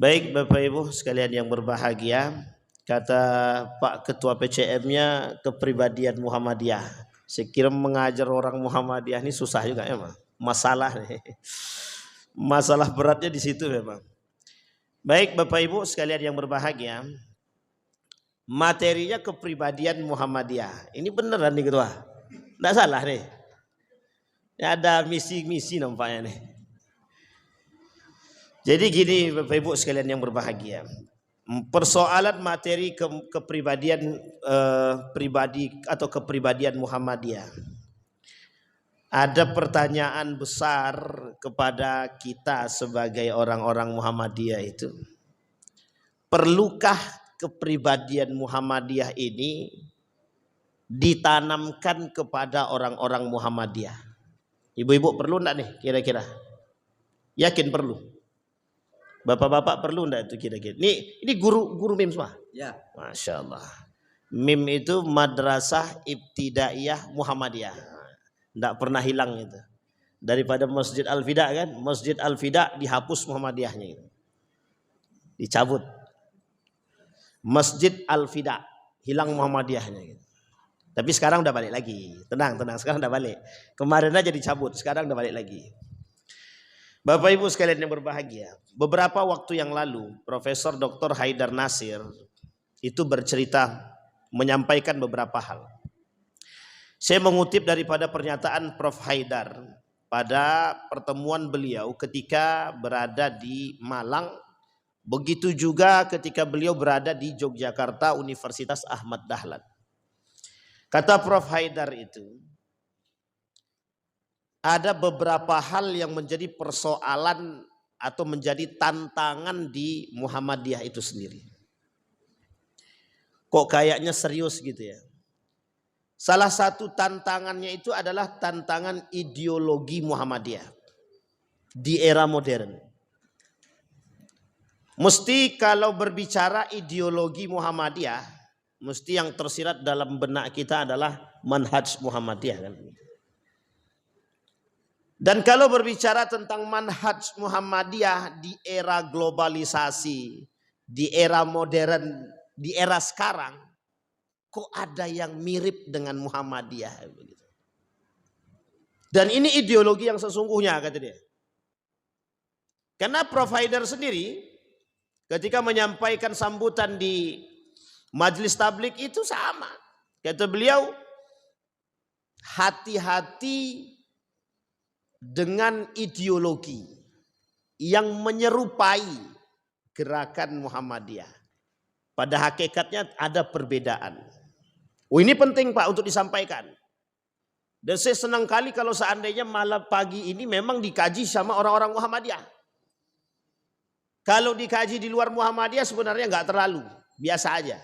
Baik Bapak Ibu sekalian yang berbahagia, kata Pak Ketua PCM-nya kepribadian Muhammadiyah. Saya kira mengajar orang Muhammadiyah ini susah juga emang. Masalah nih. Masalah beratnya di situ memang. Baik Bapak Ibu sekalian yang berbahagia, materinya kepribadian Muhammadiyah. Ini beneran nih Ketua. Enggak salah nih. Ya, ada misi-misi nampaknya nih. Jadi gini Bapak Ibu sekalian yang berbahagia, persoalan materi kepribadian pribadi atau kepribadian Muhammadiyah. Ada pertanyaan besar kepada kita sebagai orang-orang Muhammadiyah itu. Perlukah kepribadian Muhammadiyah ini ditanamkan kepada orang-orang Muhammadiyah? Ibu-ibu perlu enggak nih kira-kira? Yakin perlu? Bapak-bapak perlu enggak itu kira-kira? Ini guru MIM semua? Ya. Masya Allah. MIM itu Madrasah Ibtidaiyah Muhammadiyah. Enggak pernah hilang itu. Daripada Masjid Al-Fida kan? Masjid Al-Fida dihapus Muhammadiyahnya itu. Dicabut. Masjid Al-Fida hilang Muhammadiyahnya gitu. Tapi sekarang udah balik lagi. Tenang, sekarang udah balik. Kemarin aja dicabut, sekarang udah balik lagi. Bapak Ibu sekalian yang berbahagia, beberapa waktu yang lalu Profesor Dr. Haidar Nasir itu bercerita menyampaikan beberapa hal. Saya mengutip daripada pernyataan Prof. Haidar pada pertemuan beliau ketika berada di Malang, begitu juga ketika beliau berada di Yogyakarta Universitas Ahmad Dahlan. Kata Prof. Haidar itu, ada beberapa hal yang menjadi persoalan atau menjadi tantangan di Muhammadiyah itu sendiri. Kok kayaknya serius gitu ya. Salah satu tantangannya itu adalah tantangan ideologi Muhammadiyah di era modern. Mesti kalau berbicara ideologi Muhammadiyah, mesti yang tersirat dalam benak kita adalah manhaj Muhammadiyah kan. Dan kalau berbicara tentang manhaj Muhammadiyah di era globalisasi, di era modern, di era sekarang, kok ada yang mirip dengan Muhammadiyah. Dan ini ideologi yang sesungguhnya kata dia. Karena Prof. Haidar sendiri ketika menyampaikan sambutan di Majelis Tablik itu sama. Kata beliau, hati-hati dengan ideologi yang menyerupai gerakan Muhammadiyah. Pada hakikatnya ada perbedaan. Oh, ini penting Pak untuk disampaikan. Dan saya senang kali kalau seandainya malam pagi ini memang dikaji sama orang-orang Muhammadiyah. Kalau dikaji di luar Muhammadiyah sebenarnya nggak terlalu, biasa aja.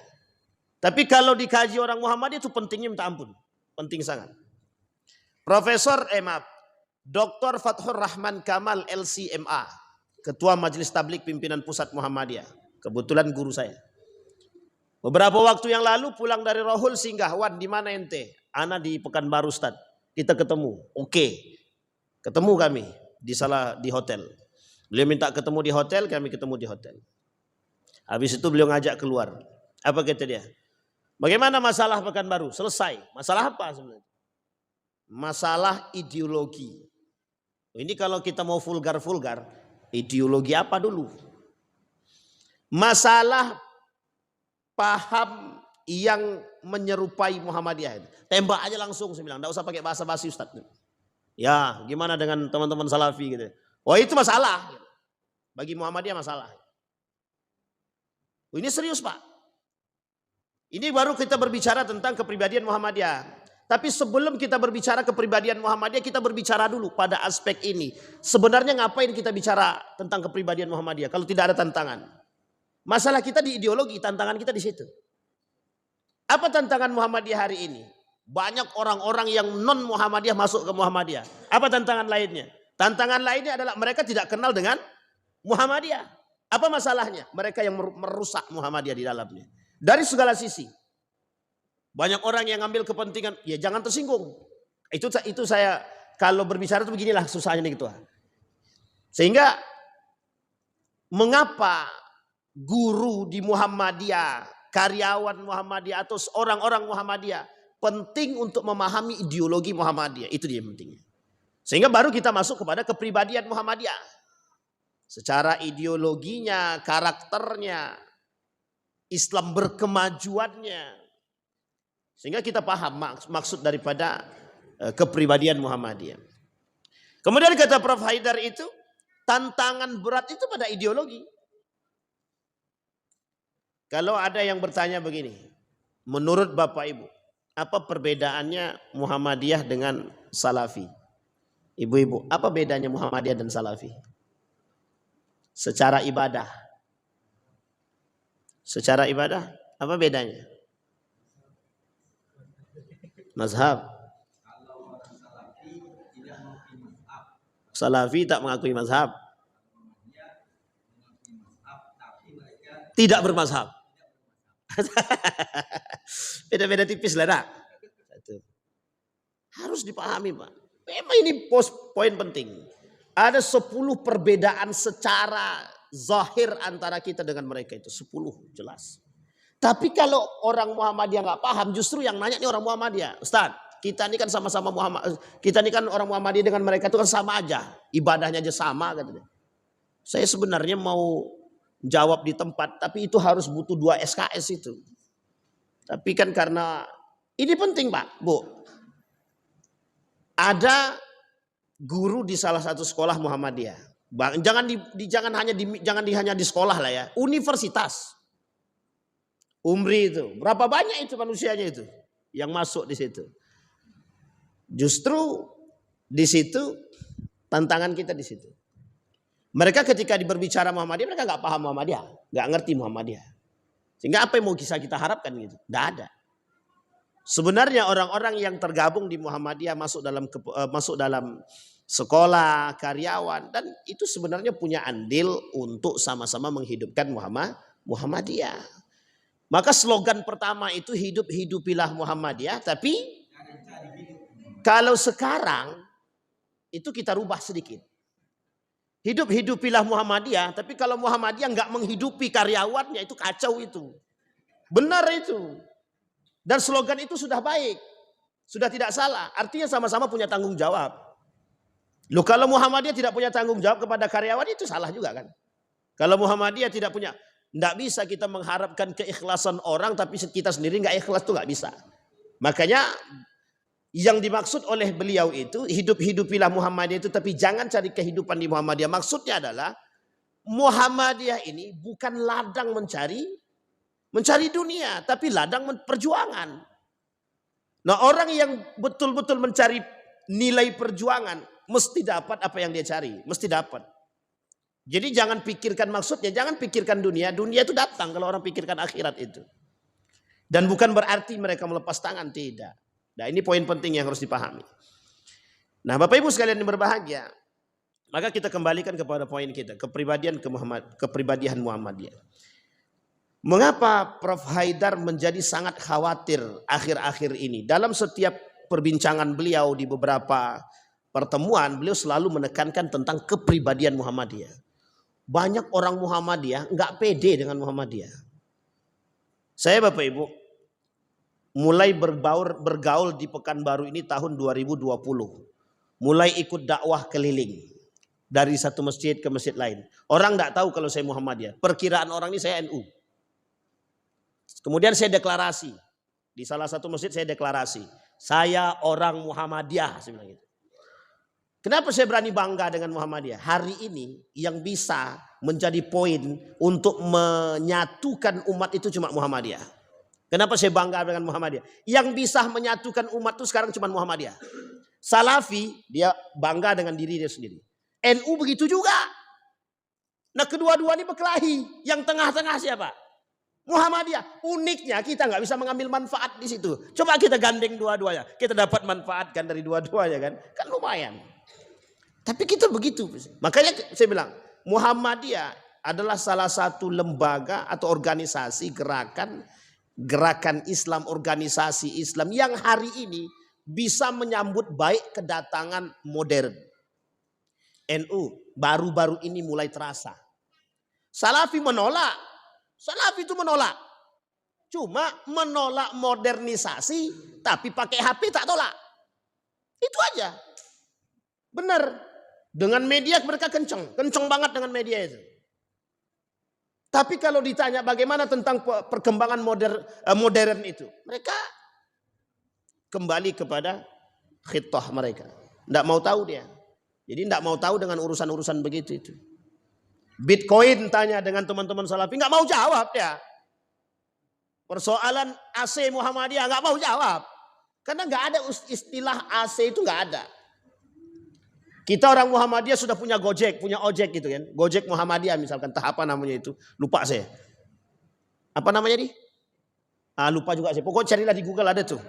Tapi kalau dikaji orang Muhammadiyah itu pentingnya minta ampun. Penting sangat. Dr. Fathur Rahman Kamal LCMA, Ketua Majelis Tablik Pimpinan Pusat Muhammadiyah. Kebetulan guru saya. Beberapa waktu yang lalu pulang dari Rohul singgah, Wan di mana ente? Ana di Pekanbaru Ustaz. Kita ketemu. Oke. Ketemu kami di hotel. Beliau minta ketemu di hotel, kami ketemu di hotel. Habis itu beliau ngajak keluar. Apa kata dia? Bagaimana masalah Pekanbaru? Selesai. Masalah apa sebenarnya? Masalah ideologi. Ini kalau kita mau vulgar, ideologi apa dulu? Masalah paham yang menyerupai Muhammadiyah. Tembak aja langsung saya bilang, enggak usah pakai bahasa basi Ustaz. Ya, gimana dengan teman-teman Salafi gitu. Oh, itu masalah. Bagi Muhammadiyah masalah. Ini serius Pak. Ini baru kita berbicara tentang kepribadian Muhammadiyah. Tapi sebelum kita berbicara kepribadian Muhammadiyah, kita berbicara dulu pada aspek ini. Sebenarnya ngapain kita bicara tentang kepribadian Muhammadiyah kalau tidak ada tantangan? Masalah kita di ideologi, tantangan kita di situ. Apa tantangan Muhammadiyah hari ini? Banyak orang-orang yang non Muhammadiyah masuk ke Muhammadiyah. Apa tantangan lainnya? Tantangan lainnya adalah mereka tidak kenal dengan Muhammadiyah. Apa masalahnya? Mereka yang merusak Muhammadiyah di dalamnya. Dari segala sisi. Banyak orang yang ngambil kepentingan, ya jangan tersinggung. Itu saya kalau berbicara itu beginilah susahnya nih gitu. Sehingga mengapa guru di Muhammadiyah, karyawan Muhammadiyah atau orang-orang Muhammadiyah penting untuk memahami ideologi Muhammadiyah. Itu dia pentingnya. Sehingga baru kita masuk kepada kepribadian Muhammadiyah. Secara ideologinya, karakternya, Islam berkemajuannya. Sehingga kita paham maksud daripada kepribadian Muhammadiyah. Kemudian kata Prof. Haidar itu, tantangan berat itu pada ideologi. Kalau ada yang bertanya begini, menurut Bapak Ibu, apa perbedaannya Muhammadiyah dengan Salafi? Ibu-ibu, apa bedanya Muhammadiyah dan Salafi? Secara ibadah. Secara ibadah, apa bedanya? Mazhab. Salafi tak mengakui mazhab. Tidak bermazhab. Beda-beda tipis lah, nak. Harus dipahami, Pak. Memang ini poin penting. Ada 10 perbedaan secara zahir antara kita dengan mereka itu. 10 jelas. Tapi kalau orang Muhammadiyah nggak paham, justru yang nanya ini orang Muhammadiyah. Ustaz, kita ini kan sama-sama Muhammad. Kita ini kan orang Muhammadiyah dengan mereka itu kan sama aja. Ibadahnya aja sama, katanya. Saya sebenarnya mau jawab di tempat, tapi itu harus butuh 2 SKS itu. Tapi kan karena ini penting, Pak, Bu. Ada guru di salah satu sekolah Muhammadiyah. Jangan hanya di sekolah lah ya, universitas. Umri itu, berapa banyak itu manusianya itu yang masuk di situ. Justru di situ tantangan kita di situ. Mereka ketika berbicara Muhammadiyah, mereka nggak paham Muhammadiyah, nggak ngerti Muhammadiyah. Sehingga apa yang mau kita harapkan gitu? Nggak ada. Sebenarnya orang-orang yang tergabung di Muhammadiyah masuk dalam sekolah, karyawan, dan itu sebenarnya punya andil untuk sama-sama menghidupkan Muhammadiyah. Maka slogan pertama itu hidupilah Muhammadiyah, tapi kalau sekarang itu kita rubah sedikit. Hidupilah Muhammadiyah, tapi kalau Muhammadiyah nggak menghidupi karyawannya itu kacau itu. Benar itu. Dan slogan itu sudah baik. Sudah tidak salah. Artinya sama-sama punya tanggung jawab. Loh, kalau Muhammadiyah tidak punya tanggung jawab kepada karyawan itu salah juga kan. Kalau Muhammadiyah tidak punya, tidak bisa kita mengharapkan keikhlasan orang tapi kita sendiri nggak ikhlas tuh nggak bisa. Makanya yang dimaksud oleh beliau itu hidupilah Muhammadiyah itu, tapi jangan cari kehidupan di Muhammadiyah. Maksudnya adalah Muhammadiyah ini bukan ladang mencari dunia, tapi ladang perjuangan. Nah, orang yang betul-betul mencari nilai perjuangan mesti dapat apa yang dia cari, mesti dapat. Jadi jangan pikirkan maksudnya, jangan pikirkan dunia. Dunia itu datang kalau orang pikirkan akhirat itu. Dan bukan berarti mereka melepas tangan, tidak. Nah, ini poin penting yang harus dipahami. Nah, Bapak Ibu sekalian yang berbahagia, maka kita kembalikan kepada poin kita, kepribadian Muhammadiyah. Mengapa Prof. Haidar menjadi sangat khawatir akhir-akhir ini? Dalam setiap perbincangan beliau di beberapa pertemuan, beliau selalu menekankan tentang kepribadian Muhammadiyah. Banyak orang Muhammadiyah nggak pede dengan Muhammadiyah. Saya Bapak Ibu mulai bergaul di Pekanbaru ini tahun 2020. Mulai ikut dakwah keliling dari satu masjid ke masjid lain. Orang nggak tahu kalau saya Muhammadiyah. Perkiraan orang ini saya NU. Kemudian saya deklarasi. Di salah satu masjid saya deklarasi. Saya orang Muhammadiyah. Saya bilang gitu. Kenapa saya berani bangga dengan Muhammadiyah? Hari ini yang bisa menjadi poin untuk menyatukan umat itu cuma Muhammadiyah. Kenapa saya bangga dengan Muhammadiyah? Yang bisa menyatukan umat itu sekarang cuma Muhammadiyah. Salafi dia bangga dengan diri dia sendiri. NU begitu juga. Nah, kedua-dua ini berkelahi. Yang tengah-tengah siapa? Muhammadiyah. Uniknya kita nggak bisa mengambil manfaat di situ. Coba kita gandeng dua-duanya. Kita dapat manfaat kan dari dua-duanya kan? Kan lumayan. Tapi kita begitu. Makanya saya bilang Muhammadiyah adalah salah satu lembaga atau organisasi gerakan Islam, organisasi Islam yang hari ini bisa menyambut baik kedatangan modern. NU baru-baru ini mulai terasa. Salafi menolak. Salafi itu menolak. Cuma menolak modernisasi, tapi pakai HP tak tolak. Itu aja. Benar. Dengan media mereka kenceng banget dengan media itu. Tapi kalau ditanya bagaimana tentang perkembangan modern itu, mereka kembali kepada khitah mereka. Tidak mau tahu dia. Jadi tidak mau tahu dengan urusan-urusan begitu itu. Bitcoin tanya dengan teman-teman Salafi, nggak mau jawab dia. Persoalan AC Muhammadiyah nggak mau jawab. Karena nggak ada istilah AC itu nggak ada. Kita orang Muhammadiyah sudah punya Gojek, punya ojek gitu kan. Gojek Muhammadiyah misalkan, entah apa namanya itu. Lupa saya. Apa namanya nih? Lupa juga saya. Pokoknya carilah di Google ada tuh.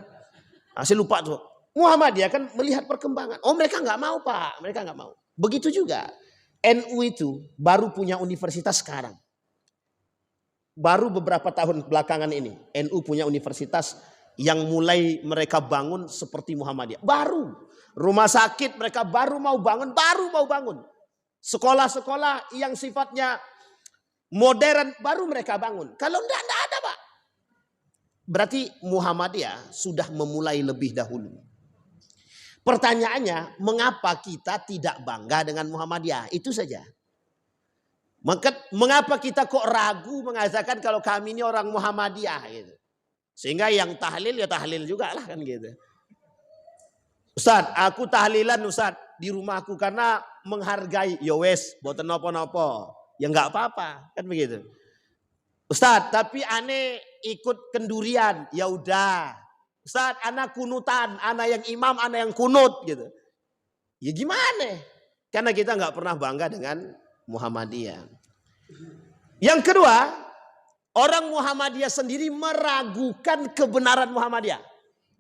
Saya lupa tuh. Muhammadiyah kan melihat perkembangan. Oh mereka nggak mau Pak, mereka nggak mau. Begitu juga. NU itu baru punya universitas sekarang. Baru beberapa tahun belakangan ini. NU punya universitas yang mulai mereka bangun seperti Muhammadiyah. Baru. Rumah sakit mereka baru mau bangun. Sekolah-sekolah yang sifatnya modern baru mereka bangun. Kalau enggak ada Pak. Berarti Muhammadiyah sudah memulai lebih dahulu. Pertanyaannya, mengapa kita tidak bangga dengan Muhammadiyah? Itu saja. Mengapa kita kok ragu mengatakan kalau kami ini orang Muhammadiyah gitu. Sehingga yang tahlil ya tahlil juga lah kan gitu. Ustaz, aku tahlilan Ustaz di rumahku karena menghargai ya wes, boten nopo-nopo. Ya enggak apa-apa, kan begitu. Ustaz, tapi aneh ikut kendurian, ya udah. Ustaz, anak kunutan, anak yang imam, anak yang kunut gitu. Ya gimana? Karena kita enggak pernah bangga dengan Muhammadiyah. Yang kedua, orang Muhammadiyah sendiri meragukan kebenaran Muhammadiyah.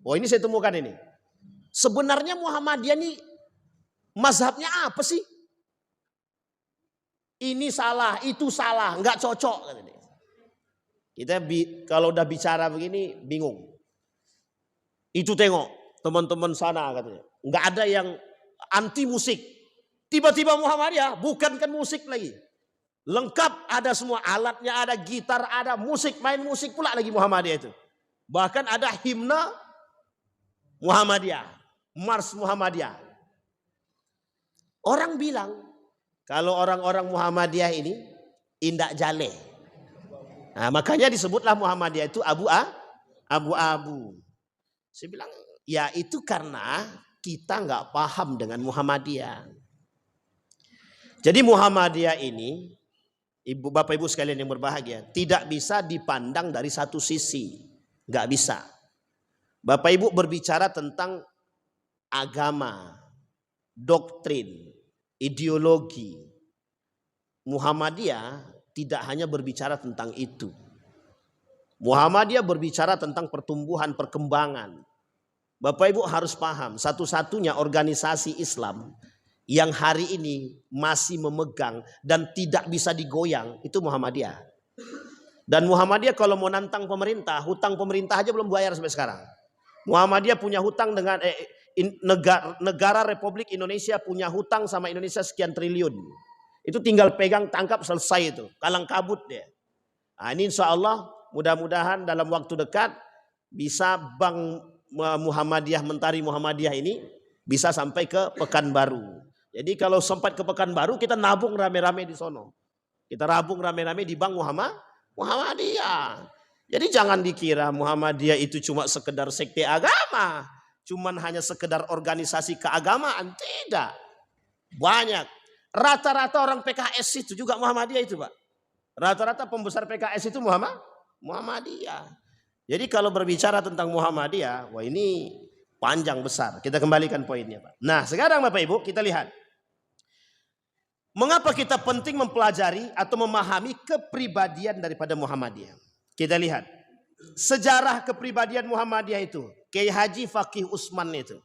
Oh ini saya temukan ini. Sebenarnya Muhammadiyah ini mazhabnya apa sih? Ini salah, itu salah, nggak cocok. Kita kalau udah bicara begini bingung. Itu tengok teman-teman sana katanya. Nggak ada yang anti musik. Tiba-tiba Muhammadiyah bukankan musik lagi. Lengkap ada semua alatnya, ada gitar, ada musik, main musik pula lagi Muhammadiyah itu. Bahkan ada himne Muhammadiyah. Mars Muhammadiyah. Orang bilang kalau orang-orang Muhammadiyah ini indak jale. Nah, makanya disebutlah Muhammadiyah itu abu-abu. Saya bilang ya itu karena kita nggak paham dengan Muhammadiyah. Jadi Muhammadiyah ini, Bapak Ibu sekalian yang berbahagia, tidak bisa dipandang dari satu sisi, nggak bisa. Bapak Ibu berbicara tentang agama, doktrin, ideologi. Muhammadiyah tidak hanya berbicara tentang itu. Muhammadiyah berbicara tentang pertumbuhan, perkembangan. Bapak Ibu harus paham, satu-satunya organisasi Islam yang hari ini masih memegang dan tidak bisa digoyang itu Muhammadiyah. Dan Muhammadiyah kalau mau nantang pemerintah, hutang pemerintah aja belum bayar sampai sekarang. Muhammadiyah punya hutang dengan negara Republik Indonesia punya hutang sama Indonesia sekian triliun. Itu tinggal pegang tangkap selesai itu. Kalang kabut dia. Nah, ini insya Allah mudah-mudahan dalam waktu dekat bisa Bank Muhammadiyah, Mentari Muhammadiyah ini bisa sampai ke Pekanbaru. Jadi kalau sempat ke Pekanbaru kita nabung rame-rame di sono. Kita nabung rame-rame di Bank Muhammadiyah. Jadi jangan dikira Muhammadiyah itu cuma sekedar sekte agama. Cuman hanya sekedar organisasi keagamaan. Tidak. Banyak. Rata-rata orang PKS itu juga Muhammadiyah itu Pak. Rata-rata pembesar PKS itu Muhammadiyah. Jadi kalau berbicara tentang Muhammadiyah, wah ini panjang besar. Kita kembalikan poinnya Pak. Nah sekarang Bapak Ibu kita lihat. Mengapa kita penting mempelajari atau memahami kepribadian daripada Muhammadiyah. Kita lihat. Sejarah kepribadian Muhammadiyah itu. Kiai Haji Fakih Usman itu.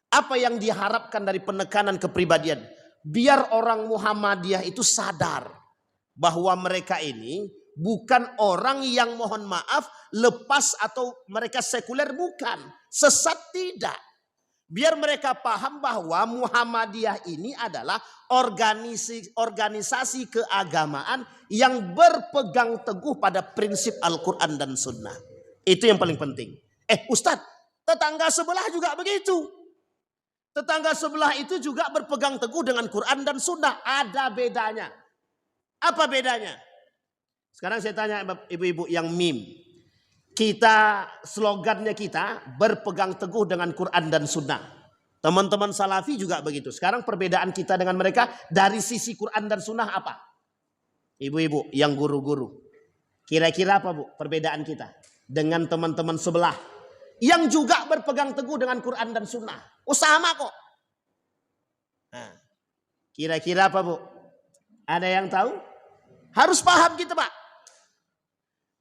Apa yang diharapkan dari penekanan kepribadian? Biar orang Muhammadiyah itu sadar bahwa mereka ini bukan orang yang mohon maaf lepas atau mereka sekuler, bukan. Sesat tidak. Biar mereka paham bahwa Muhammadiyah ini adalah organisasi keagamaan yang berpegang teguh pada prinsip Al-Quran dan Sunnah. Itu yang paling penting. Ustadz, tetangga sebelah juga begitu. Tetangga sebelah itu juga berpegang teguh dengan Quran dan Sunnah. Ada bedanya. Apa bedanya? Sekarang saya tanya ibu-ibu yang mim. Kita, slogannya kita berpegang teguh dengan Quran dan Sunnah. Teman-teman Salafi juga begitu. Sekarang perbedaan kita dengan mereka dari sisi Quran dan Sunnah apa? Ibu-ibu yang guru-guru. Kira-kira apa Bu perbedaan kita dengan teman-teman sebelah yang juga berpegang teguh dengan Quran dan Sunnah? Oh sama kok. Nah, kira-kira apa Bu? Ada yang tahu? Harus paham kita Pak.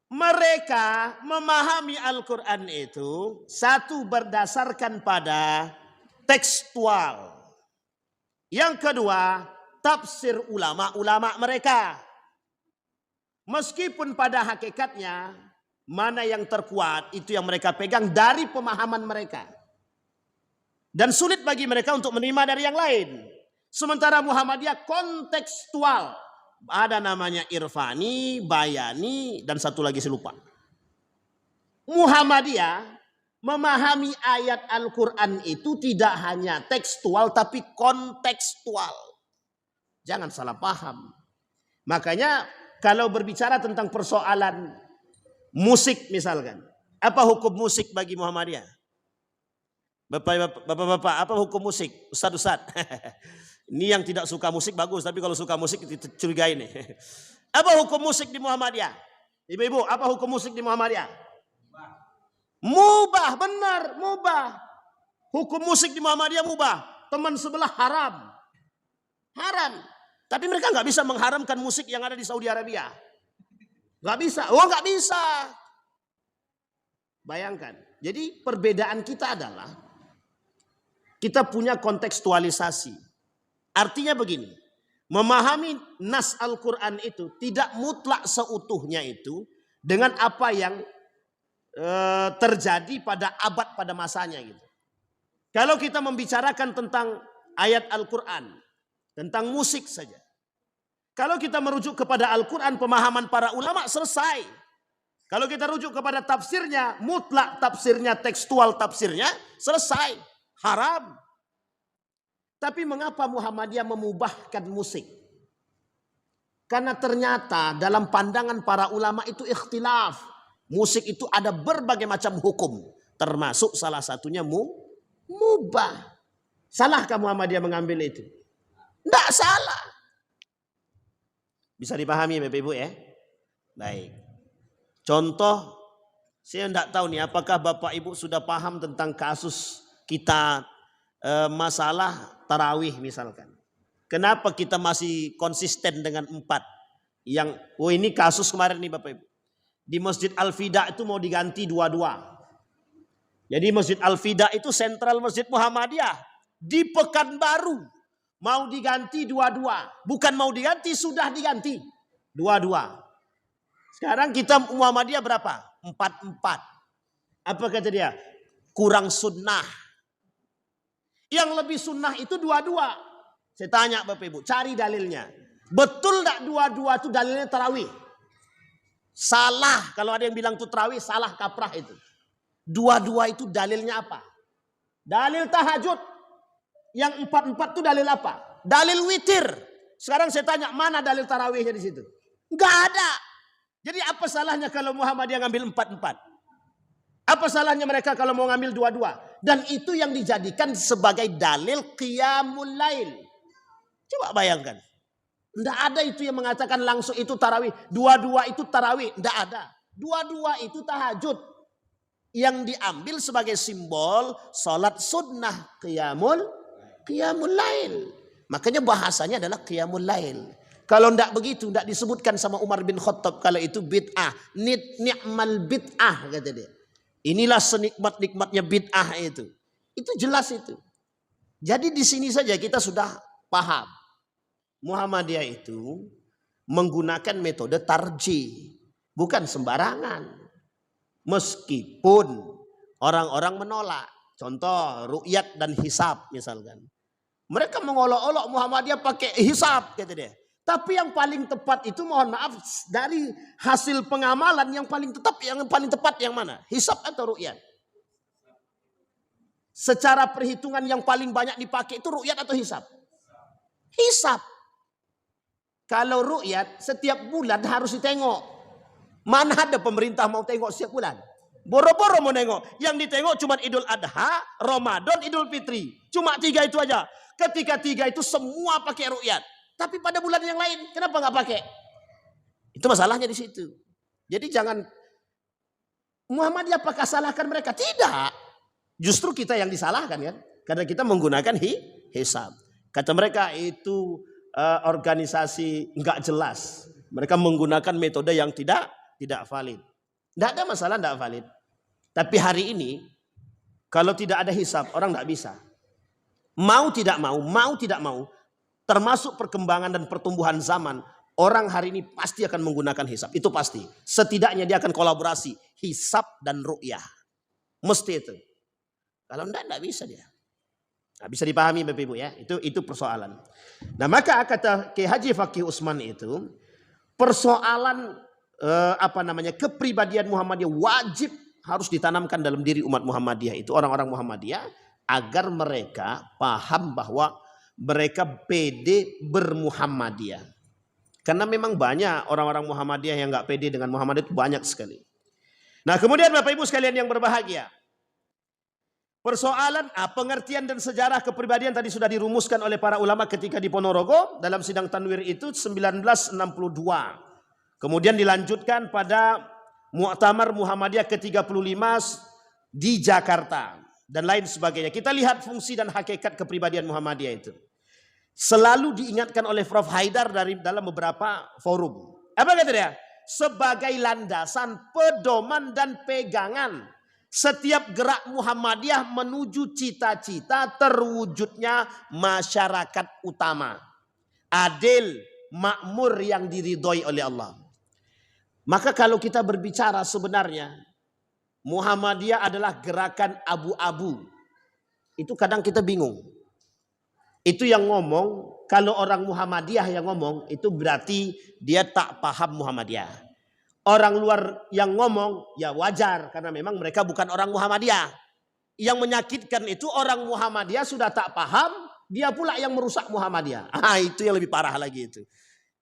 Mereka memahami Al-Quran itu satu berdasarkan pada tekstual. Yang kedua, tafsir ulama-ulama mereka. Meskipun pada hakikatnya mana yang terkuat itu yang mereka pegang dari pemahaman mereka. Dan sulit bagi mereka untuk menerima dari yang lain. Sementara Muhammadiyah kontekstual. Ada namanya Irfani, Bayani, dan satu lagi saya lupa. Muhammadiyah memahami ayat Al-Quran itu tidak hanya tekstual tapi kontekstual. Jangan salah paham. Makanya kalau berbicara tentang persoalan musik misalkan. Apa hukum musik bagi Muhammadiyah? Bapak-bapak, apa hukum musik? Ustadz. Ini yang tidak suka musik bagus, tapi kalau suka musik curiga ini. Apa hukum musik di Muhammadiyah? Ibu-ibu, apa hukum musik di Muhammadiyah? Mubah, benar, mubah. Hukum musik di Muhammadiyah mubah. Teman sebelah haram. Haram. Tapi mereka nggak bisa mengharamkan musik yang ada di Saudi Arabia. Nggak bisa. Oh nggak bisa. Bayangkan. Jadi perbedaan kita adalah kita punya kontekstualisasi. Artinya begini, memahami nas Al-Quran itu tidak mutlak seutuhnya itu dengan apa yang terjadi pada abad pada masanya gitu. Kalau kita membicarakan tentang ayat Al-Quran, tentang musik saja. Kalau kita merujuk kepada Al-Quran, pemahaman para ulama selesai. Kalau kita rujuk kepada tafsirnya, mutlak tafsirnya, tekstual tafsirnya, selesai. Haram. Tapi mengapa Muhammadiyah memubahkan musik? Karena ternyata dalam pandangan para ulama itu ikhtilaf. Musik itu ada berbagai macam hukum. Termasuk salah satunya mubah. Salahkah Muhammadiyah mengambil itu? Tidak salah. Bisa dipahami Bapak Ibu ya? Baik. Contoh, saya tidak tahu nih apakah Bapak Ibu sudah paham tentang kasus kita masalah tarawih misalkan. Kenapa kita masih konsisten dengan 4? Ini kasus kemarin nih Bapak Ibu. Di Masjid Al-Fida itu mau diganti 2-2. Jadi Masjid Al-Fida itu sentral Masjid Muhammadiyah. Di Pekanbaru mau diganti 2-2. Bukan mau diganti, sudah diganti 2-2. Sekarang kita Muhammadiyah berapa? 4-4. Apa kata dia? Kurang sunnah. Yang lebih sunnah itu 2-2. Saya tanya Bapak Ibu, cari dalilnya. Betul tak 2-2 itu dalilnya tarawih? Salah. Kalau ada yang bilang itu tarawih, salah kaprah itu. 2-2 itu dalilnya apa? Dalil tahajud. Yang 4-4 itu dalil apa? Dalil witir. Sekarang saya tanya, mana dalil tarawihnya di situ? Enggak ada. Jadi apa salahnya kalau Muhammadiyah ngambil 4-4? Apa salahnya mereka kalau mau ngambil 2-2? Dan itu yang dijadikan sebagai dalil qiyamul lail. Coba bayangkan. Tidak ada itu yang mengatakan langsung itu tarawih. 2-2 itu tarawih. Tidak ada. 2-2 itu tahajud. Yang diambil sebagai simbol salat sunnah. Qiyamul lail. Makanya bahasanya adalah qiyamul lail. Kalau tidak begitu, tidak disebutkan sama Umar bin Khattab. Kalau itu bid'ah. Ni'mal bid'ah kata dia. Inilah senikmat-nikmatnya bid'ah itu. Itu jelas itu. Jadi di sini saja kita sudah paham. Muhammadiyah itu menggunakan metode tarjih. Bukan sembarangan. Meskipun orang-orang menolak. Contoh ru'yat dan hisab misalkan. Mereka mengolok-olok Muhammadiyah pakai hisab kata dia. Tapi yang paling tepat itu mohon maaf dari hasil pengamalan yang paling tepat yang mana? Hisab atau ru'yat? Secara perhitungan yang paling banyak dipakai itu ru'yat atau hisab? Hisab. Kalau ru'yat setiap bulan harus ditengok. Mana ada pemerintah mau tengok setiap bulan? Boro-boro mau nengok. Yang ditengok cuma Idul Adha, Ramadan, Idul Fitri. Cuma 3 itu aja. Ketika 3 itu semua pakai ru'yat. Tapi pada bulan yang lain kenapa nggak pakai? Itu masalahnya di situ. Jadi jangan Muhammadiyah apakah salahkan mereka? Tidak. Justru kita yang disalahkan kan. Karena kita menggunakan hisab. Kata mereka itu organisasi nggak jelas. Mereka menggunakan metode yang tidak valid. Tidak ada masalah tidak valid. Tapi hari ini kalau tidak ada hisab orang tidak bisa. Mau tidak mau, termasuk perkembangan dan pertumbuhan zaman, orang hari ini pasti akan menggunakan hisab. Itu pasti. Setidaknya dia akan kolaborasi hisab dan ru'yah. Mesti itu. Kalau tidak bisa dia. Nah, bisa dipahami Bapak Ibu ya. Itu persoalan. Nah maka kata Kiai Haji Fakih Usman itu persoalan kepribadian Muhammadiyah wajib harus ditanamkan dalam diri umat Muhammadiyah itu orang-orang Muhammadiyah agar mereka paham bahwa mereka pede bermuhammadiyah. Karena memang banyak orang-orang Muhammadiyah yang nggak pede dengan Muhammadiyah itu banyak sekali. Nah kemudian Bapak Ibu sekalian yang berbahagia. Persoalan pengertian dan sejarah kepribadian tadi sudah dirumuskan oleh para ulama ketika di Ponorogo dalam sidang Tanwir itu 1962. Kemudian dilanjutkan pada Muktamar Muhammadiyah ke-35 di Jakarta dan lain sebagainya. Kita lihat fungsi dan hakikat kepribadian Muhammadiyah itu. Selalu diingatkan oleh Prof. Haidar dalam beberapa forum. Apa kata dia? Sebagai landasan, pedoman dan pegangan setiap gerak Muhammadiyah menuju cita-cita terwujudnya masyarakat utama. Adil, makmur yang diridhoi oleh Allah. Maka kalau kita berbicara sebenarnya Muhammadiyah adalah gerakan abu-abu. Itu kadang kita bingung. Itu yang ngomong, kalau orang Muhammadiyah yang ngomong itu berarti dia tak paham Muhammadiyah. Orang luar yang ngomong ya wajar karena memang mereka bukan orang Muhammadiyah. Yang menyakitkan itu orang Muhammadiyah sudah tak paham, dia pula yang merusak Muhammadiyah. Itu yang lebih parah lagi itu.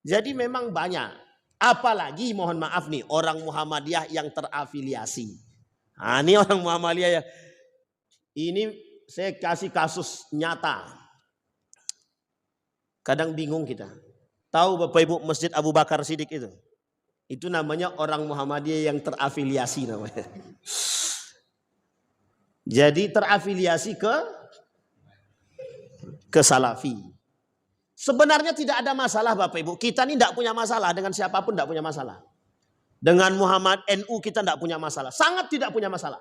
Jadi memang banyak. Apalagi mohon maaf nih orang Muhammadiyah yang terafiliasi. Ini orang Muhammadiyah ya. Ini saya kasih kasus nyata. Kadang bingung kita. Tahu Bapak Ibu Masjid Abu Bakar Siddiq itu? Itu namanya orang Muhammadiyah yang terafiliasi namanya. Jadi terafiliasi ke Salafi. Sebenarnya tidak ada masalah Bapak Ibu. Kita ini tidak punya masalah dengan siapapun, tidak punya masalah. Dengan Muhammad NU kita tidak punya masalah. Sangat tidak punya masalah.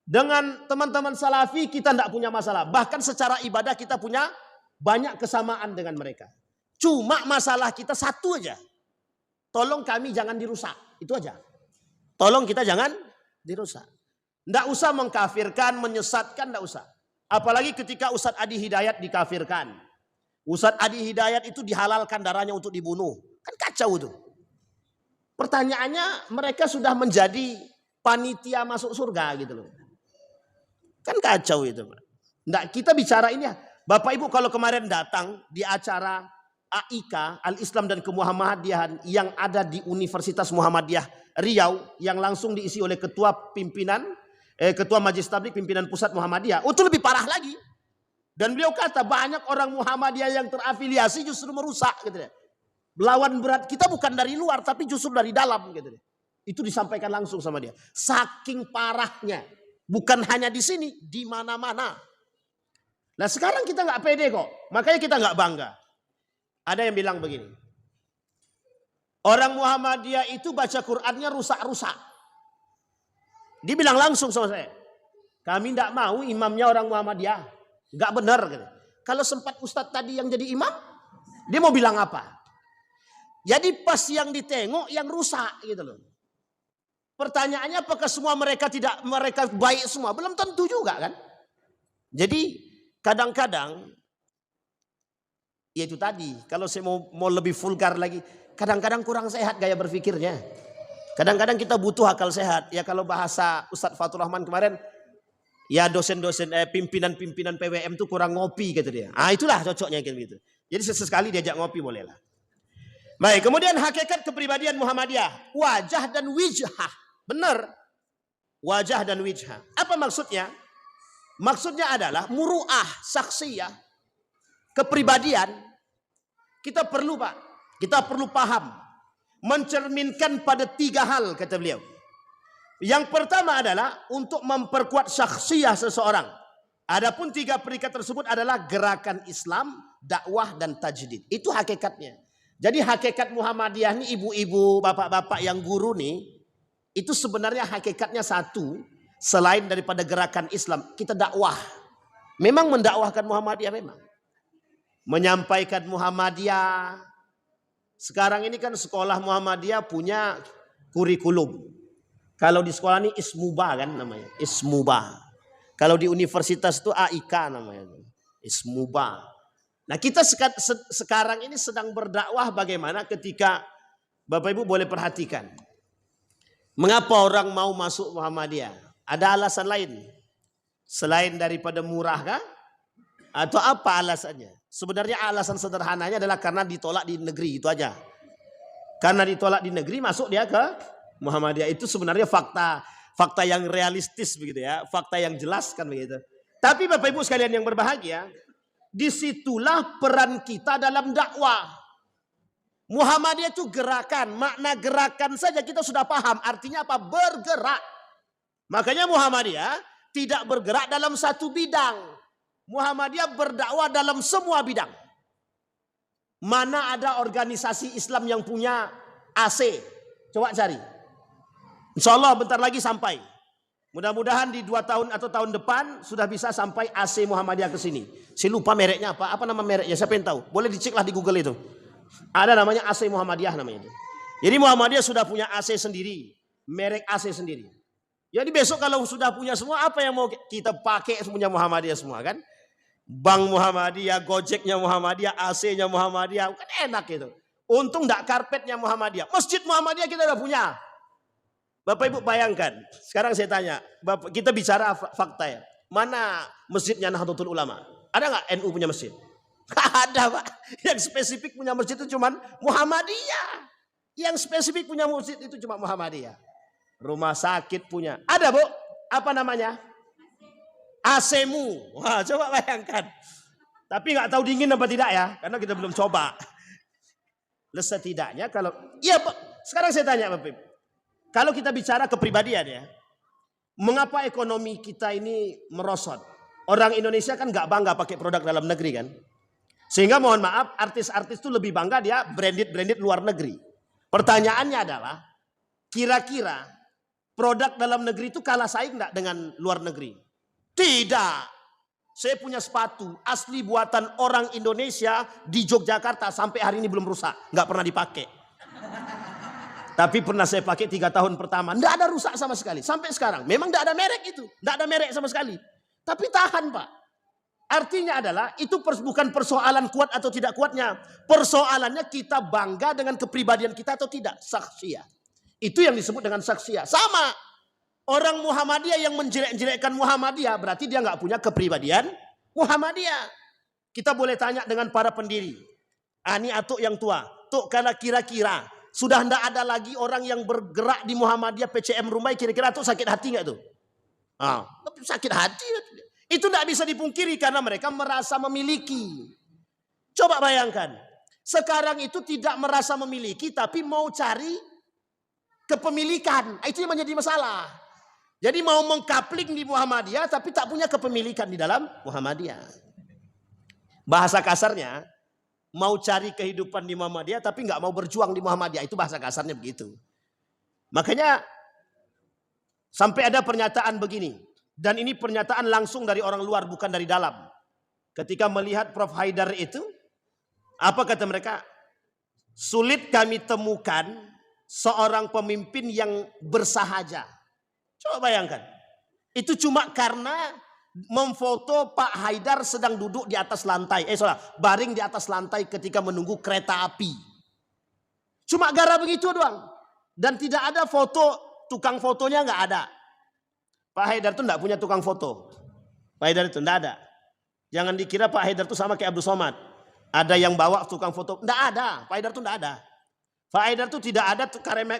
Dengan teman-teman Salafi kita tidak punya masalah. Bahkan secara ibadah kita punya banyak kesamaan dengan mereka. Cuma masalah kita satu aja. Tolong kami jangan dirusak. Itu aja. Tolong kita jangan dirusak. Tidak usah mengkafirkan, menyesatkan, tidak usah. Apalagi ketika Ustadz Adi Hidayat dikafirkan. Ustadz Adi Hidayat itu dihalalkan darahnya untuk dibunuh. Kan kacau itu. Pertanyaannya mereka sudah menjadi panitia masuk surga gitu loh. Kan kacau itu. Nah, kita bicara ini ya. Bapak Ibu kalau kemarin datang di acara AIK, Al-Islam dan Kemuhammadiyahan yang ada di Universitas Muhammadiyah Riau yang langsung diisi oleh ketua Majelis Tabligh pimpinan pusat Muhammadiyah. Itu lebih parah lagi. Dan beliau kata banyak orang Muhammadiyah yang terafiliasi justru merusak gitu ya. Lawan berat kita bukan dari luar tapi justru dari dalam gitu deh. Itu disampaikan langsung sama dia. Saking parahnya. Bukan hanya di sini, di mana-mana. Nah sekarang kita nggak pede kok. Makanya kita nggak bangga. Ada yang bilang begini. Orang Muhammadiyah itu baca Qur'annya rusak-rusak. Dia bilang langsung sama saya. Kami tidak mau imamnya orang Muhammadiyah. Nggak benar. Gitu. Kalau sempat Ustadz tadi yang jadi imam, dia mau bilang apa? Jadi pas yang ditengok yang rusak gitu loh. Pertanyaannya apakah semua mereka baik semua? Belum tentu juga kan. Jadi kadang-kadang, ya itu tadi, kalau saya mau lebih vulgar lagi, kadang-kadang kurang sehat gaya berpikirnya. Kadang-kadang kita butuh akal sehat. Ya kalau bahasa Ustadz Fathur Rahman kemarin, ya dosen-dosen pimpinan-pimpinan PWM itu kurang ngopi gitu dia. Ah itulah cocoknya gitu. Jadi sesekali diajak ngopi bolehlah. Baik, kemudian hakikat kepribadian Muhammadiyah, wajah dan wijhah. Benar. Wajah dan wijhah. Apa maksudnya? Maksudnya adalah muru'ah, saksiyah, kepribadian. Kita perlu Pak, kita perlu paham. Mencerminkan pada 3 hal kata beliau. Yang pertama adalah untuk memperkuat saksiyah seseorang. Adapun 3 perikat tersebut adalah gerakan Islam, dakwah dan tajdid. Itu hakikatnya. Jadi hakikat Muhammadiyah ini ibu-ibu, bapak-bapak yang guru nih, itu sebenarnya hakikatnya satu, selain daripada gerakan Islam, kita dakwah. Memang mendakwahkan Muhammadiyah memang. Menyampaikan Muhammadiyah. Sekarang ini kan sekolah Muhammadiyah punya kurikulum. Kalau di sekolah ini Ismuba kan namanya, Ismuba. Kalau di universitas itu AIK namanya, Ismuba. Nah kita sekarang ini sedang berdakwah bagaimana ketika Bapak Ibu boleh perhatikan. Mengapa orang mau masuk Muhammadiyah? Ada alasan lain. Selain daripada murah kah? Atau apa alasannya? Sebenarnya alasan sederhananya adalah karena ditolak di negeri, itu aja. Karena ditolak di negeri masuk dia ke Muhammadiyah. Itu sebenarnya fakta yang realistis begitu ya. Fakta yang jelas kan begitu. Tapi Bapak Ibu sekalian yang berbahagia, disitulah peran kita dalam dakwah. Muhammadiyah itu gerakan, makna gerakan saja kita sudah paham. Artinya apa? Bergerak. Makanya Muhammadiyah tidak bergerak dalam satu bidang. Muhammadiyah berdakwah dalam semua bidang. Mana ada organisasi Islam yang punya AC? Coba cari. Insya Allah bentar lagi sampai. Mudah-mudahan di 2 tahun atau tahun depan sudah bisa sampai AC Muhammadiyah ke sini. Saya lupa mereknya apa. Apa nama mereknya? Siapa yang tahu? Boleh diceklah di Google itu. Ada namanya AC Muhammadiyah namanya itu. Jadi Muhammadiyah sudah punya AC sendiri. Merek AC sendiri. Jadi besok kalau sudah punya semua, apa yang mau kita pakai punya Muhammadiyah semua kan? Bank Muhammadiyah, Gojeknya Muhammadiyah, AC-nya Muhammadiyah. Kan enak itu. Untung enggak karpetnya Muhammadiyah. Masjid Muhammadiyah kita udah punya. Bapak Ibu bayangkan, sekarang saya tanya, Bapak, kita bicara fakta ya. Mana masjidnya Nahdlatul Ulama? Ada nggak NU punya masjid? Ada Pak. Yang spesifik punya masjid itu cuma Muhammadiyah. Yang spesifik punya masjid itu cuma Muhammadiyah. Rumah sakit punya. Ada Bu? Apa namanya? AC-mu. Wah coba bayangkan. Tapi nggak tahu dingin apa tidak ya, karena kita belum coba. Setidaknya kalau, iya Pak. Sekarang saya tanya Bapak Ibu. Kalau kita bicara kepribadian ya, mengapa ekonomi kita ini merosot? Orang Indonesia kan nggak bangga pakai produk dalam negeri kan? Sehingga mohon maaf, artis-artis itu lebih bangga dia branded luar negeri. Pertanyaannya adalah, kira-kira produk dalam negeri itu kalah saing nggak dengan luar negeri? Tidak. Saya punya sepatu asli buatan orang Indonesia di Yogyakarta sampai hari ini belum rusak, nggak pernah dipakai. Tapi pernah saya pakai 3 tahun pertama. Tidak ada rusak sama sekali. Sampai sekarang. Memang tidak ada merek itu. Tidak ada merek sama sekali. Tapi tahan Pak. Artinya adalah itu bukan persoalan kuat atau tidak kuatnya. Persoalannya kita bangga dengan kepribadian kita atau tidak. Saksiyah. Itu yang disebut dengan saksiyah. Sama. Orang Muhammadiyah yang menjelek-jelekkan Muhammadiyah. Berarti dia nggak punya kepribadian Muhammadiyah. Kita boleh tanya dengan para pendiri. Ini atuk yang tua. Tuk kalau kira-kira sudah tidak ada lagi orang yang bergerak di Muhammadiyah PCM Rumbai, kira-kira tuh sakit hati nggak tuh? Sakit hati. Itu tidak bisa dipungkiri karena mereka merasa memiliki. Coba bayangkan. Sekarang itu tidak merasa memiliki tapi mau cari kepemilikan. Itu yang menjadi masalah. Jadi mau mengkapling di Muhammadiyah tapi tak punya kepemilikan di dalam Muhammadiyah. Bahasa kasarnya, mau cari kehidupan di Muhammadiyah tapi nggak mau berjuang di Muhammadiyah. Itu bahasa kasarnya begitu. Makanya sampai ada pernyataan begini. Dan ini pernyataan langsung dari orang luar bukan dari dalam. Ketika melihat Prof. Haidar itu, apa kata mereka? Sulit kami temukan seorang pemimpin yang bersahaja. Coba bayangkan. Itu cuma karena memfoto Pak Haidar sedang duduk di atas lantai. Baring di atas lantai ketika menunggu kereta api. Cuma gara begitu doang. Dan tidak ada foto, tukang fotonya nggak ada. Pak Haidar itu nggak punya tukang foto. Pak Haidar itu nggak ada. Jangan dikira Pak Haidar itu sama kayak Abdul Somad. Ada yang bawa tukang foto. Nggak ada. Pak Haidar itu nggak ada. Pak Haidar itu tidak ada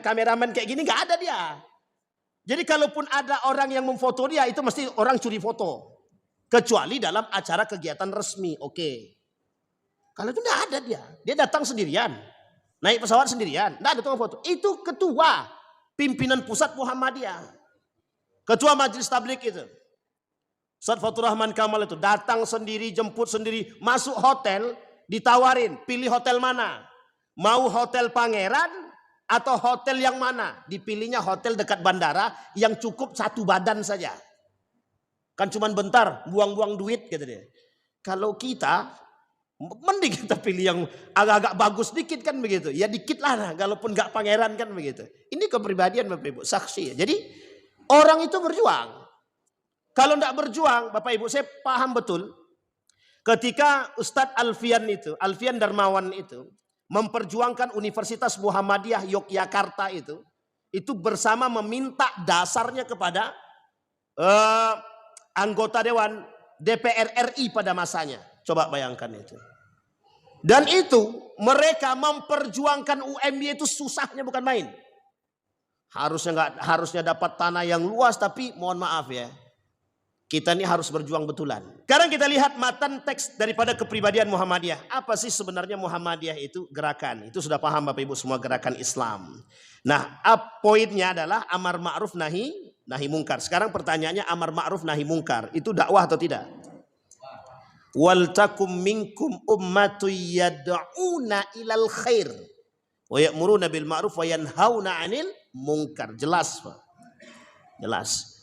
kameramen kayak gini, nggak ada dia. Jadi kalaupun ada orang yang memfoto dia, itu mesti orang curi foto. Kecuali dalam acara kegiatan resmi, oke. Kalau itu tidak ada dia. Dia datang sendirian. Naik pesawat sendirian. Tidak ada tukang foto. Itu ketua pimpinan pusat Muhammadiyah. Ketua Majelis Tabligh itu. Ustaz Fathur Rahman Kamal itu datang sendiri, jemput sendiri. Masuk hotel, ditawarin. Pilih hotel mana? Mau hotel Pangeran atau hotel yang mana? Dipilihnya hotel dekat bandara yang cukup satu badan saja. Kan cuman bentar, buang-buang duit gitu dia. Kalau kita, mending kita pilih yang agak-agak bagus dikit kan begitu. Ya dikit lah, kalaupun gak Pangeran kan begitu. Ini kepribadian Bapak Ibu, saksi. Jadi orang itu berjuang. Kalau tidak berjuang, Bapak Ibu saya paham betul. Ketika Ustadz Alfian Darmawan itu, memperjuangkan Universitas Muhammadiyah Yogyakarta itu bersama meminta dasarnya kepada anggota Dewan DPR RI pada masanya. Coba bayangkan itu. Dan itu mereka memperjuangkan UMY itu susahnya bukan main. Harusnya dapat tanah yang luas, tapi mohon maaf ya. Kita ini harus berjuang betulan. Sekarang kita lihat matan teks daripada kepribadian Muhammadiyah. Apa sih sebenarnya Muhammadiyah itu? Gerakan. Itu sudah paham Bapak Ibu semua, gerakan Islam. Nah, poinnya adalah amar ma'ruf nahi mungkar. Sekarang pertanyaannya, amar ma'ruf nahi mungkar itu dakwah atau tidak? Wal takum minkum ummatun yad'una ilal khair wa ya'muruna bil ma'ruf wa yanhauna 'anil munkar. Jelas, Pak. Jelas.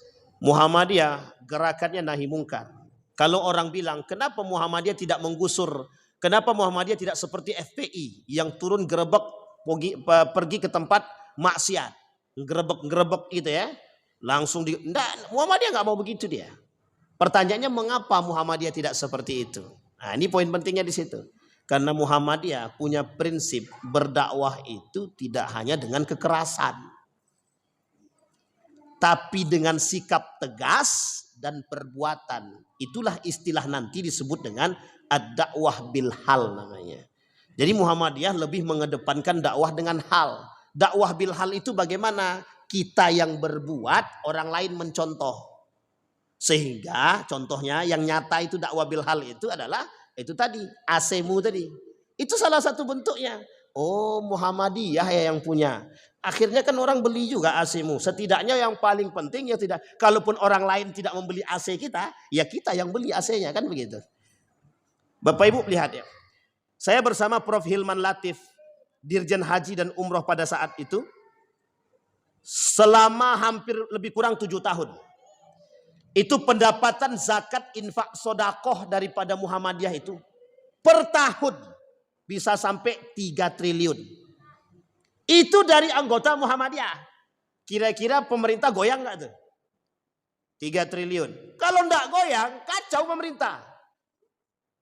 Muhammadiyah gerakannya nahi mungkar. Kalau orang bilang kenapa Muhammadiyah tidak menggusur, kenapa Muhammadiyah tidak seperti FPI yang turun gerebek pergi ke tempat maksiat, gerebek gitu ya, langsung enggak, Muhammadiyah nggak mau begitu dia. Pertanyaannya mengapa Muhammadiyah tidak seperti itu? Nah, ini poin pentingnya di situ. Karena Muhammadiyah punya prinsip berdakwah itu tidak hanya dengan kekerasan, tapi dengan sikap tegas dan perbuatan. Itulah istilah nanti disebut dengan ad-dakwah bil hal namanya. Jadi Muhammadiyah lebih mengedepankan dakwah dengan hal. Dakwah bil hal itu bagaimana? Kita yang berbuat, orang lain mencontoh. Sehingga contohnya yang nyata itu dakwah bil hal itu adalah itu tadi, AC-mu tadi. Itu salah satu bentuknya. Oh, Muhammadiyah ya yang punya. Akhirnya kan orang beli juga AC-mu. Setidaknya yang paling penting ya tidak. Kalaupun orang lain tidak membeli AC kita, ya kita yang beli AC-nya kan begitu. Bapak Ibu lihat ya. Saya bersama Prof. Hilman Latif, Dirjen Haji dan Umroh pada saat itu, selama hampir lebih kurang 7 tahun. Itu pendapatan zakat infak sodakoh daripada Muhammadiyah itu per tahun bisa sampai 3 triliun. Itu dari anggota Muhammadiyah. Kira-kira pemerintah goyang nggak tuh? 3 triliun. Kalau enggak goyang, kacau pemerintah.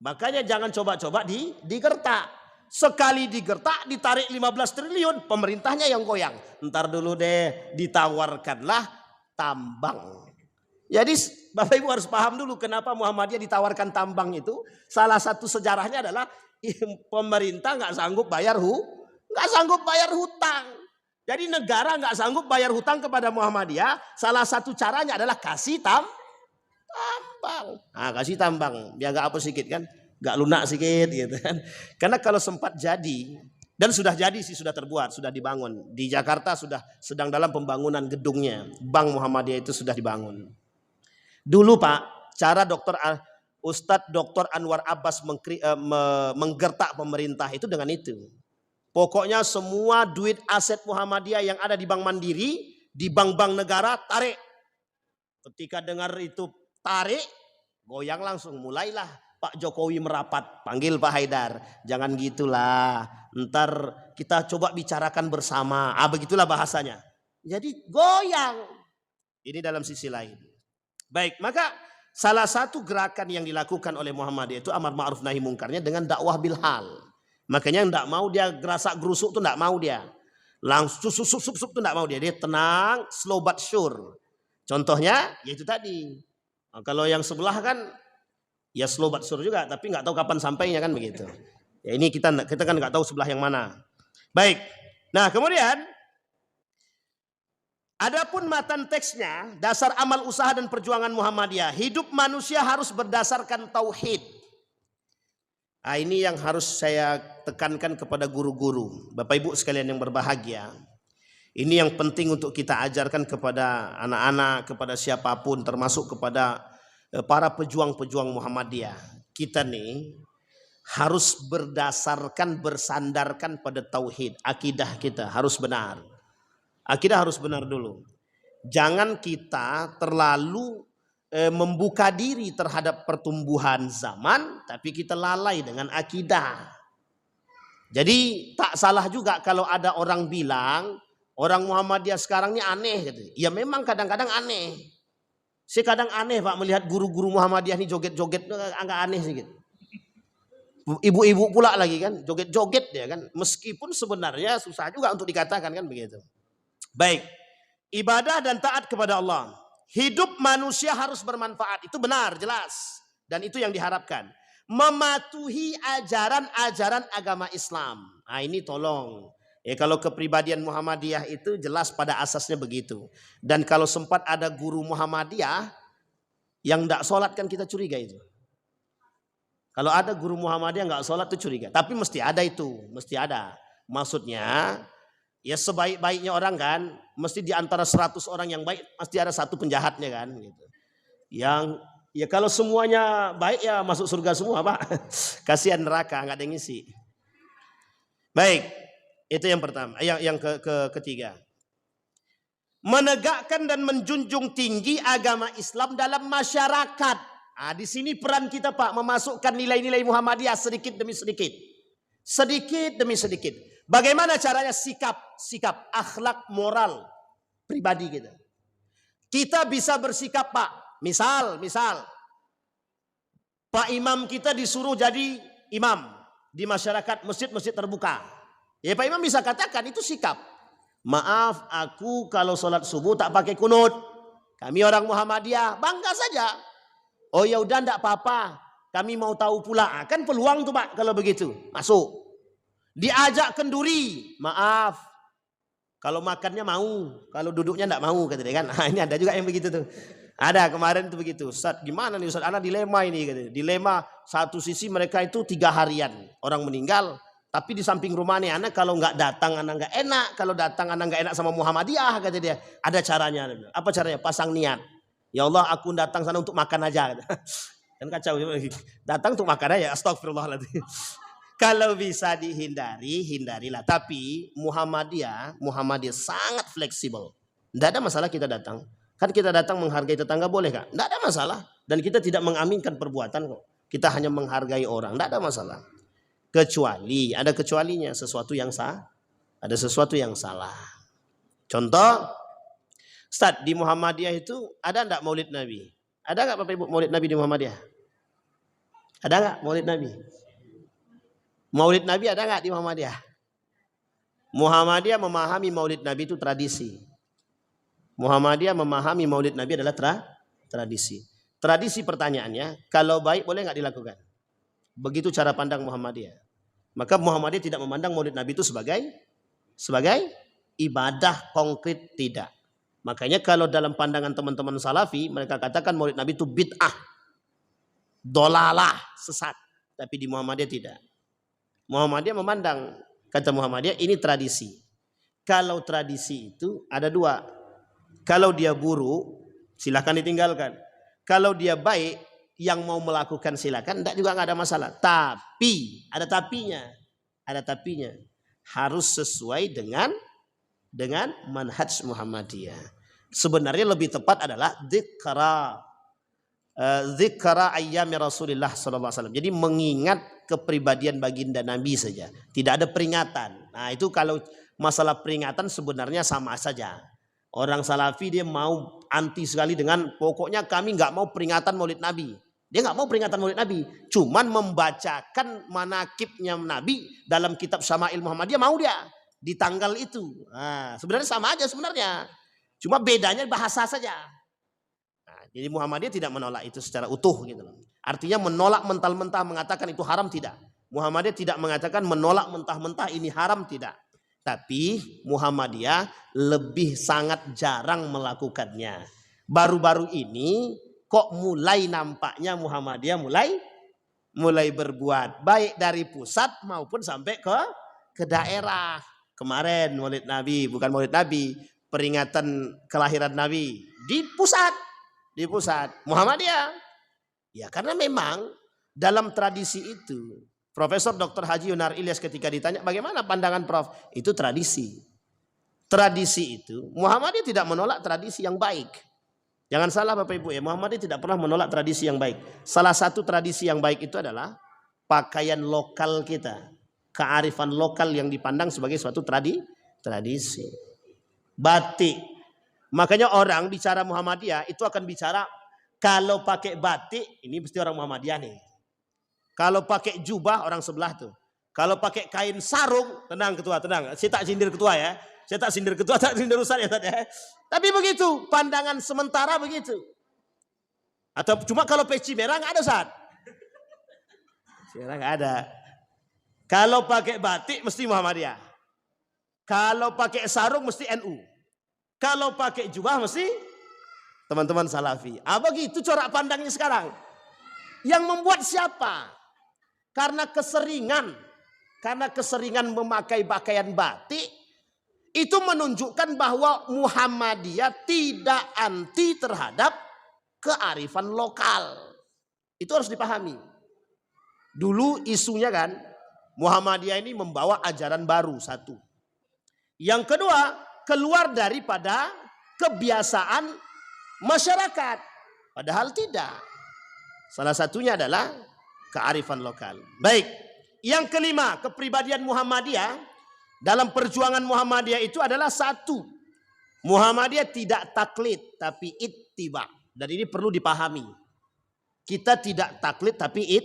Makanya jangan coba-coba digertak. Sekali digertak, ditarik 15 triliun, pemerintahnya yang goyang. Ntar dulu deh, ditawarkanlah tambang. Jadi Bapak Ibu harus paham dulu kenapa Muhammadiyah ditawarkan tambang itu. Salah satu sejarahnya adalah pemerintah nggak sanggup bayar hutang. Jadi negara nggak sanggup bayar hutang kepada Muhammadiyah. Salah satu caranya adalah kasih tambang. Nah, kasih tambang biar nggak apa sedikit kan, nggak lunak sedikit gitu kan. Karena kalau sempat jadi dan sudah jadi sih, sudah terbuat, sudah dibangun di Jakarta, sudah sedang dalam pembangunan gedungnya. Bank Muhammadiyah itu sudah dibangun. Dulu Pak, cara Ustadz Dr. Anwar Abbas menggertak pemerintah itu dengan itu. Pokoknya semua duit aset Muhammadiyah yang ada di Bank Mandiri, di bank-bank negara, tarik. Ketika dengar itu tarik, goyang langsung. Mulailah Pak Jokowi merapat, panggil Pak Haidar. Jangan gitulah, ntar kita coba bicarakan bersama. Begitulah bahasanya. Jadi goyang. Ini dalam sisi lain. Baik, maka salah satu gerakan yang dilakukan oleh Muhammadiyah itu amar ma'ruf nahi mungkarnya dengan dakwah bil hal. Makanya enggak mau dia gerasak gerusuk tuh enggak mau dia. Langsung sup tuh enggak mau dia. Dia tenang, slow but sure. Contohnya yaitu tadi. Nah, kalau yang sebelah kan ya slow but sure juga, tapi enggak tahu kapan sampainya kan begitu. Ya ini kita kan enggak tahu sebelah yang mana. Baik. Nah, kemudian adapun matan teksnya, dasar amal usaha dan perjuangan Muhammadiyah, hidup manusia harus berdasarkan tauhid. Nah, ini yang harus saya tekankan kepada guru-guru, Bapak Ibu sekalian yang berbahagia. Ini yang penting untuk kita ajarkan kepada anak-anak, kepada siapapun, termasuk kepada para pejuang-pejuang Muhammadiyah. Kita nih harus bersandarkan pada tauhid. Akidah kita harus benar. Akidah harus benar dulu. Jangan kita terlalu membuka diri terhadap pertumbuhan zaman, tapi kita lalai dengan akidah. Jadi tak salah juga kalau ada orang bilang orang Muhammadiyah sekarang ini aneh gitu. Ya memang kadang-kadang aneh. Saya kadang aneh Pak melihat guru-guru Muhammadiyah ini joget-joget agak aneh sedikit. Ibu-ibu pula lagi kan joget-joget ya kan. Meskipun sebenarnya susah juga untuk dikatakan kan begitu. Baik, ibadah dan taat kepada Allah. Hidup manusia harus bermanfaat. Itu benar, jelas. Dan itu yang diharapkan. Mematuhi ajaran-ajaran agama Islam. Nah ini tolong. Ya, kalau kepribadian Muhammadiyah itu jelas pada asasnya begitu. Dan kalau sempat ada guru Muhammadiyah yang tidak sholat kan kita curiga itu. Kalau ada guru Muhammadiyah nggak sholat itu curiga. Tapi mesti ada itu, mesti ada. Maksudnya ya sebaik-baiknya orang kan, mesti di antara 100 orang yang baik pasti ada satu penjahatnya kan. Gitu. Yang ya kalau semuanya baik ya masuk surga semua Pak. Kasihan neraka nggak ada yang ngisi. Baik, itu yang pertama. Yang ketiga, menegakkan dan menjunjung tinggi agama Islam dalam masyarakat. Nah, di sini peran kita Pak memasukkan nilai-nilai Muhammadiyah sedikit demi sedikit. Sedikit demi sedikit. Bagaimana caranya sikap akhlak moral pribadi kita. Kita bisa bersikap Pak. Misal Pak Imam kita disuruh jadi imam di masyarakat masjid-masjid terbuka. Ya Pak Imam bisa katakan itu sikap. Maaf aku kalau sholat subuh tak pakai kunut. Kami orang Muhammadiyah bangga saja. Oh ya udah enggak apa-apa. Kami mau tahu pula. Kan peluang tuh Pak kalau begitu. Masuk. Diajak kenduri. Maaf. Kalau makannya mau. Kalau duduknya enggak mau kata dia kan. Nah, ini ada juga yang begitu tuh. Ada kemarin tuh begitu. Ustaz gimana nih Ustaz? Anak dilema ini. Kata. Dilema satu sisi mereka itu 3 harian. Orang meninggal. Tapi di samping rumah nih anak kalau enggak datang anak enggak enak. Kalau datang anak enggak enak sama Muhammadiyah kata dia. Ada caranya. Apa caranya? Pasang niat. Ya Allah aku datang sana untuk makan aja. Kan kacau. Datang untuk makan aja. Astagfirullahaladzim. Kalau bisa dihindari, hindarilah. Tapi Muhammadiyah sangat fleksibel. Tidak ada masalah kita datang. Kan kita datang menghargai tetangga boleh Kak? Tidak ada masalah. Dan kita tidak mengaminkan perbuatan kok. Kita hanya menghargai orang. Tidak ada masalah. Kecuali, ada kecualinya. Sesuatu yang sah. Ada sesuatu yang salah. Contoh. Ustaz, di Muhammadiyah itu ada enggak maulid Nabi? Ada enggak Bapak Ibu maulid Nabi di Muhammadiyah? Ada enggak maulid Nabi? Maulid Nabi ada enggak di Muhammadiyah? Muhammadiyah memahami maulid Nabi itu tradisi. Muhammadiyah memahami maulid Nabi adalah tradisi. Tradisi pertanyaannya, kalau baik boleh enggak dilakukan? Begitu cara pandang Muhammadiyah. Maka Muhammadiyah tidak memandang maulid Nabi itu sebagai ibadah konkret, tidak. Makanya kalau dalam pandangan teman-teman salafi, mereka katakan maulid Nabi itu bid'ah, dolalah, sesat. Tapi di Muhammadiyah tidak. Muhammadiyah memandang, kata Muhammadiyah ini tradisi. Kalau tradisi itu ada 2. Kalau dia buruk, silakan ditinggalkan. Kalau dia baik, yang mau melakukan silakan, enggak juga enggak ada masalah. Tapi, ada tapinya. Harus sesuai dengan manhaj Muhammadiyah. Sebenarnya lebih tepat adalah dzikra ayyami Rasulullah SAW. Jadi mengingat kepribadian baginda Nabi saja. Tidak ada peringatan. Nah itu kalau masalah peringatan sebenarnya sama saja. Orang salafi dia mau anti sekali dengan pokoknya kami nggak mau peringatan Maulid Nabi. Dia nggak mau peringatan Maulid Nabi, cuman membacakan manakibnya Nabi dalam kitab Syama'il Muhammadiyah mau dia di tanggal itu. Nah, sebenarnya sama aja sebenarnya, cuma bedanya bahasa saja. Nah, jadi Muhammadiyah tidak menolak itu secara utuh gitu loh. Artinya menolak mentah-mentah mengatakan itu haram tidak. Muhammadiyah tidak mengatakan menolak mentah-mentah ini haram tidak. Tapi Muhammadiyah lebih sangat jarang melakukannya. Baru-baru ini kok mulai nampaknya Muhammadiyah mulai berbuat baik dari pusat maupun sampai ke daerah. Kemarin Maulid Nabi, bukan Maulid Nabi, peringatan kelahiran Nabi di pusat Muhammadiyah. Ya karena memang dalam tradisi itu Profesor Dr. Haji Yunar Ilyas ketika ditanya bagaimana pandangan Prof, itu tradisi. Tradisi itu Muhammadiyah tidak menolak tradisi yang baik. Jangan salah Bapak Ibu ya, Muhammadiyah tidak pernah menolak tradisi yang baik. Salah satu tradisi yang baik itu adalah pakaian lokal kita, kearifan lokal yang dipandang sebagai suatu tradisi. Batik. Makanya orang bicara Muhammadiyah itu akan bicara kalau pakai batik ini mesti orang Muhammadiyah nih. Kalau pakai jubah orang sebelah tuh. Kalau pakai kain sarung, tenang ketua, tenang. Saya tak sindir ketua ya. Saya tak sindir ketua, tak sindir Ustaz ya tadi. Tapi begitu, pandangan sementara begitu. Atau cuma kalau peci merah nggak ada Ustaz. Merah nggak ada. Kalau pakai batik mesti Muhammadiyah. Kalau pakai sarung mesti NU. Kalau pakai jubah mesti teman-teman Salafi. Begitu corak pandangnya sekarang. Yang membuat siapa? Karena keseringan memakai pakaian batik itu menunjukkan bahwa Muhammadiyah tidak anti terhadap kearifan lokal. Itu harus dipahami. Dulu isunya kan Muhammadiyah ini membawa ajaran baru satu. Yang kedua, keluar daripada kebiasaan masyarakat. Padahal tidak. Salah satunya adalah kearifan lokal. Baik. Yang kelima, kepribadian Muhammadiyah dalam perjuangan Muhammadiyah itu adalah satu. Muhammadiyah tidak taklid tapi ittiba. Dan ini perlu dipahami. Kita tidak taklid tapi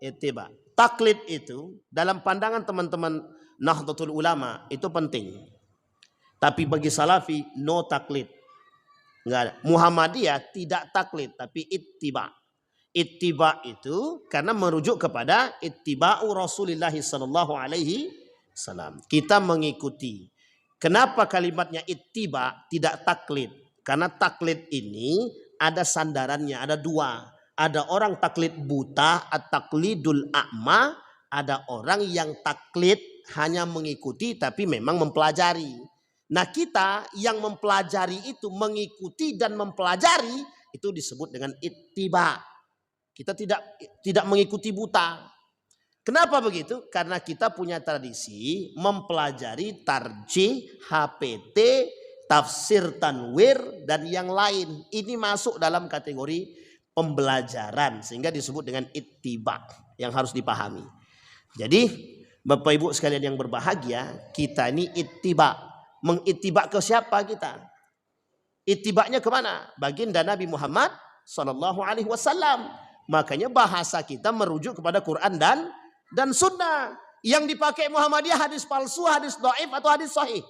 ittiba. Taklid itu dalam pandangan teman-teman Nahdlatul Ulama itu penting. Tapi bagi Salafi no taklid. Enggak ada. Muhammadiyah tidak taklid tapi ittiba. Ittiba itu karena merujuk kepada ittiba'u Rasulullah sallallahu alaihi wasallam. Kita mengikuti. Kenapa kalimatnya ittiba tidak taklid? Karena taklid ini ada sandarannya, ada dua. Ada orang taklid buta, at-taklidul a'ma, ada orang yang taklid hanya mengikuti tapi memang mempelajari. Nah, kita yang mempelajari itu mengikuti dan mempelajari itu disebut dengan ittiba. Kita tidak mengikuti buta. Kenapa begitu? Karena kita punya tradisi mempelajari tarjih, HPT, tafsir tanwir dan yang lain. Ini masuk dalam kategori pembelajaran sehingga disebut dengan ittiba yang harus dipahami. Jadi Bapak Ibu sekalian yang berbahagia, kita ini ittiba. Mengittiba ke siapa kita? Ittibanya kemana? Baginda Nabi Muhammad sallallahu alaihi wasallam. Makanya bahasa kita merujuk kepada Quran dan Sunnah. Yang dipakai Muhammadiyah hadis palsu, hadis dhaif atau hadis sahih.